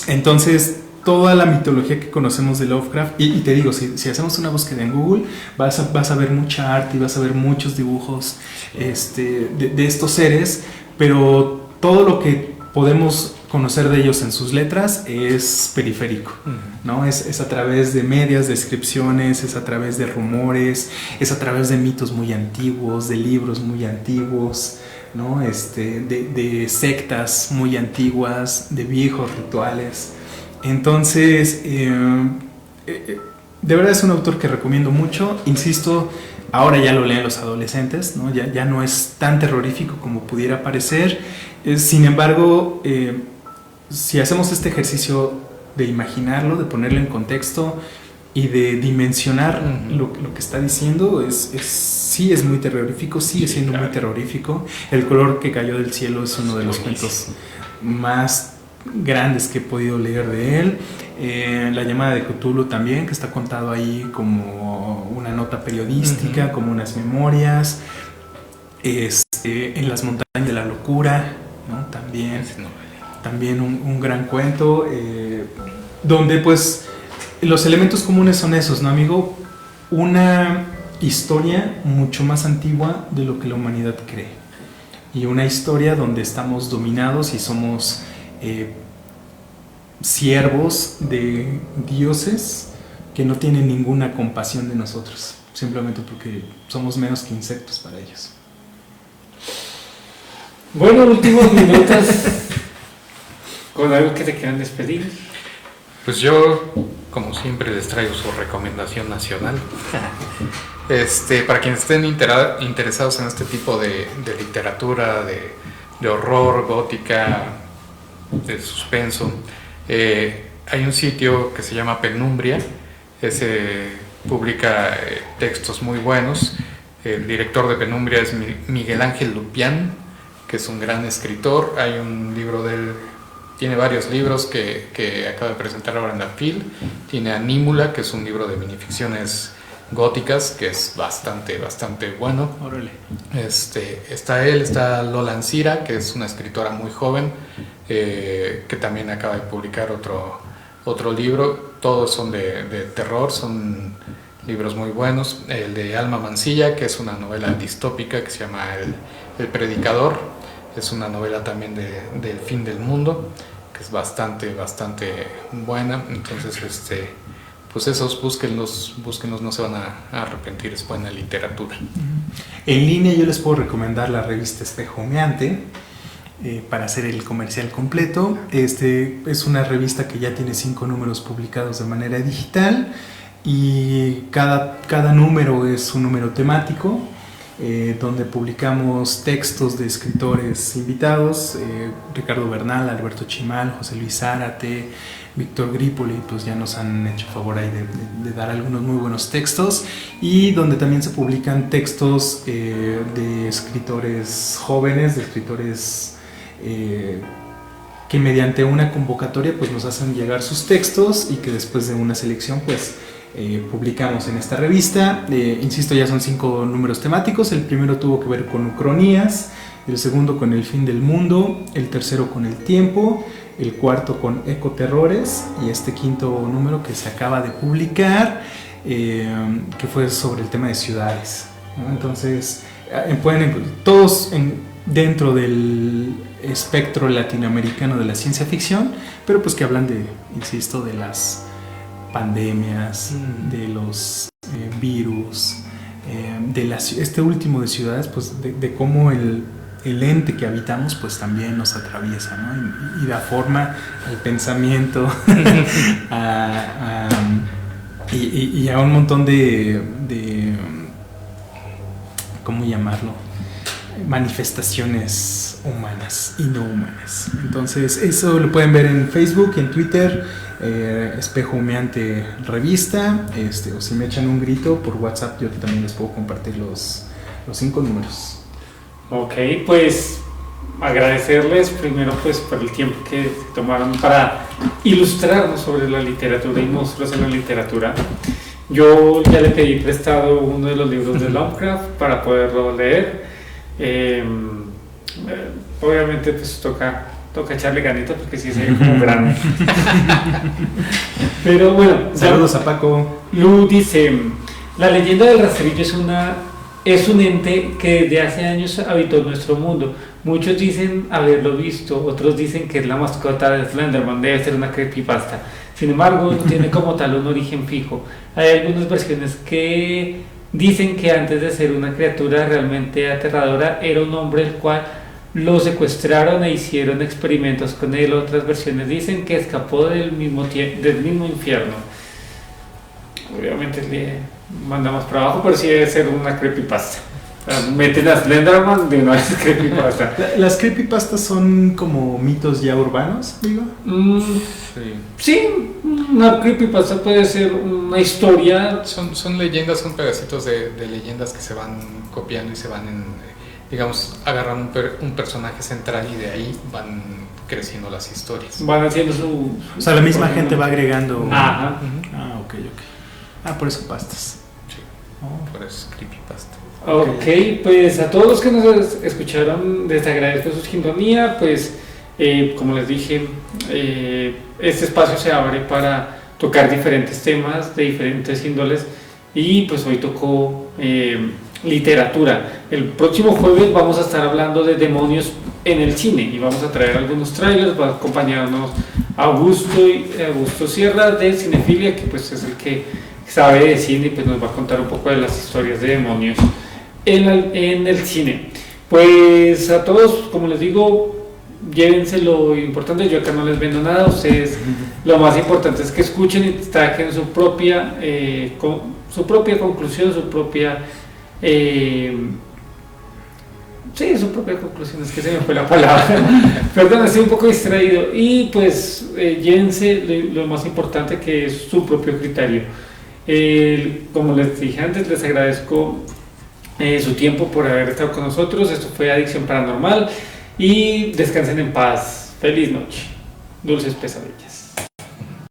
Entonces toda la mitología que conocemos de Lovecraft, y te digo, si hacemos una búsqueda en Google vas a ver mucha arte y vas a ver muchos dibujos de estos seres, pero todo lo que podemos conocer de ellos en sus letras es periférico, ¿no? Es a través de medias descripciones, es a través de rumores, es a través de mitos muy antiguos, de libros muy antiguos, ¿no? De sectas muy antiguas, de viejos rituales. Entonces, de verdad es un autor que recomiendo mucho. Insisto, ahora ya lo leen los adolescentes, ¿no? Ya no es tan terrorífico como pudiera parecer. Sin embargo, si hacemos este ejercicio de imaginarlo, de ponerlo en contexto y de dimensionar lo que está diciendo, sí es muy terrorífico, sigue siendo muy terrorífico. El color que cayó del cielo es uno de los cuentos más grandes que he podido leer de él. La llamada de Cthulhu también, que está contado ahí como una nota periodística, como unas memorias. En las montañas de la locura, ¿no? También un gran cuento, donde pues los elementos comunes son esos, ¿no, amigo? Una historia mucho más antigua de lo que la humanidad cree, y una historia donde estamos dominados y somos siervos de dioses que no tienen ninguna compasión de nosotros, simplemente porque somos menos que insectos para ellos. Bueno, últimos minutos con algo que te quieran despedir. Pues yo, como siempre, les traigo su recomendación nacional. Para quienes estén interesados en este tipo de literatura, de horror, gótica, de suspenso, hay un sitio que se llama Penumbria. Ese publica textos muy buenos. El director de Penumbria es Miguel Ángel Lupián, que es un gran escritor. Hay un libro de él, tiene varios libros que acaba de presentar ahora en la FIL. Tiene Anímula, que es un libro de minificciones góticas, que es bastante bueno. Órale. Está Lola Ancira, que es una escritora muy joven, que también acaba de publicar otro libro. Todos son de terror, son libros muy buenos. El de Alma Mancilla, que es una novela distópica que se llama El Predicador. Es una novela también del fin del mundo, que es bastante buena. Entonces, pues esos búsquenlos, no se van a arrepentir, es buena literatura. En línea yo les puedo recomendar la revista Espejo Humeante, para hacer el comercial completo. Es una revista que ya tiene 5 números publicados de manera digital, y cada número es un número temático. donde publicamos textos de escritores invitados, Ricardo Bernal, Alberto Chimal, José Luis Zárate, Víctor Grípoli, pues ya nos han hecho favor ahí de dar algunos muy buenos textos, y donde también se publican textos de escritores jóvenes, de escritores que mediante una convocatoria pues nos hacen llegar sus textos y que después de una selección pues publicamos en esta revista. Insisto, ya son 5 números temáticos. El primero tuvo que ver con Ucronías, el segundo con el fin del mundo, el tercero con el tiempo, el cuarto con ecoterrores, y este quinto número que se acaba de publicar, que fue sobre el tema de ciudades, ¿no? Entonces pueden todos dentro del espectro latinoamericano de la ciencia ficción, pero pues que hablan de, insisto, de las pandemias, de los virus, este último de ciudades, pues de cómo el ente que habitamos pues también nos atraviesa, ¿no? Y da forma al pensamiento y a un montón de ¿cómo llamarlo? Manifestaciones humanas y no humanas. Entonces eso lo pueden ver en Facebook, en Twitter, Espejo Humeante Revista, o si me echan un grito por WhatsApp, yo también les puedo compartir los 5 números. Ok, pues agradecerles primero pues por el tiempo que se tomaron para ilustrarnos sobre la literatura y monstruos en la literatura. Yo ya le pedí prestado uno de los libros de Lovecraft para poderlo leer. Obviamente pues toca echarle ganitas porque sí se ve como grande. Pero bueno, saludos a Paco. Lu dice: la leyenda del rastrillo es un ente que desde hace años habitó nuestro mundo. Muchos dicen haberlo visto, otros dicen que es la mascota de Slenderman, debe ser una creepypasta. Sin embargo, no tiene como tal un origen fijo. Hay algunas versiones que dicen que antes de ser una criatura realmente aterradora, era un hombre el cual lo secuestraron e hicieron experimentos con él. Otras versiones dicen que escapó del mismo infierno. Obviamente le mandamos para abajo, pero sí debe ser una creepypasta. O sea, meten a Slenderman de una vez creepypasta. ¿Las creepypastas son como mitos ya urbanos, digo? Sí, una creepypasta puede ser una historia. Son leyendas, son pedacitos de leyendas que se van copiando y se van, digamos, agarran un personaje central y de ahí van creciendo las historias. Van haciendo o sea, la misma gente va agregando. Ajá. Ok. Por eso pastas. Sí, por eso es creepypasta. Ok, pues a todos los que nos escucharon les agradezco su sintonía. Pues como les dije, este espacio se abre para tocar diferentes temas de diferentes índoles, y pues hoy tocó literatura. El próximo jueves vamos a estar hablando de demonios en el cine y vamos a traer algunos trailers. Va a acompañarnos Augusto Sierra de Cinefilia, que pues es el que sabe de cine y pues nos va a contar un poco de las historias de demonios en el cine. Pues a todos, como les digo, llévense lo importante. Yo acá no les vendo nada. Ustedes, lo más importante es que escuchen y saquen su propia conclusión, su propia conclusión. Es que se me fue la palabra. Perdón, estoy un poco distraído. Y pues llévense lo más importante, que es su propio criterio. Como les dije antes, les agradezco su tiempo por haber estado con nosotros. Esto fue Adicción Paranormal y descansen en paz. Feliz noche. Dulces pesadillas.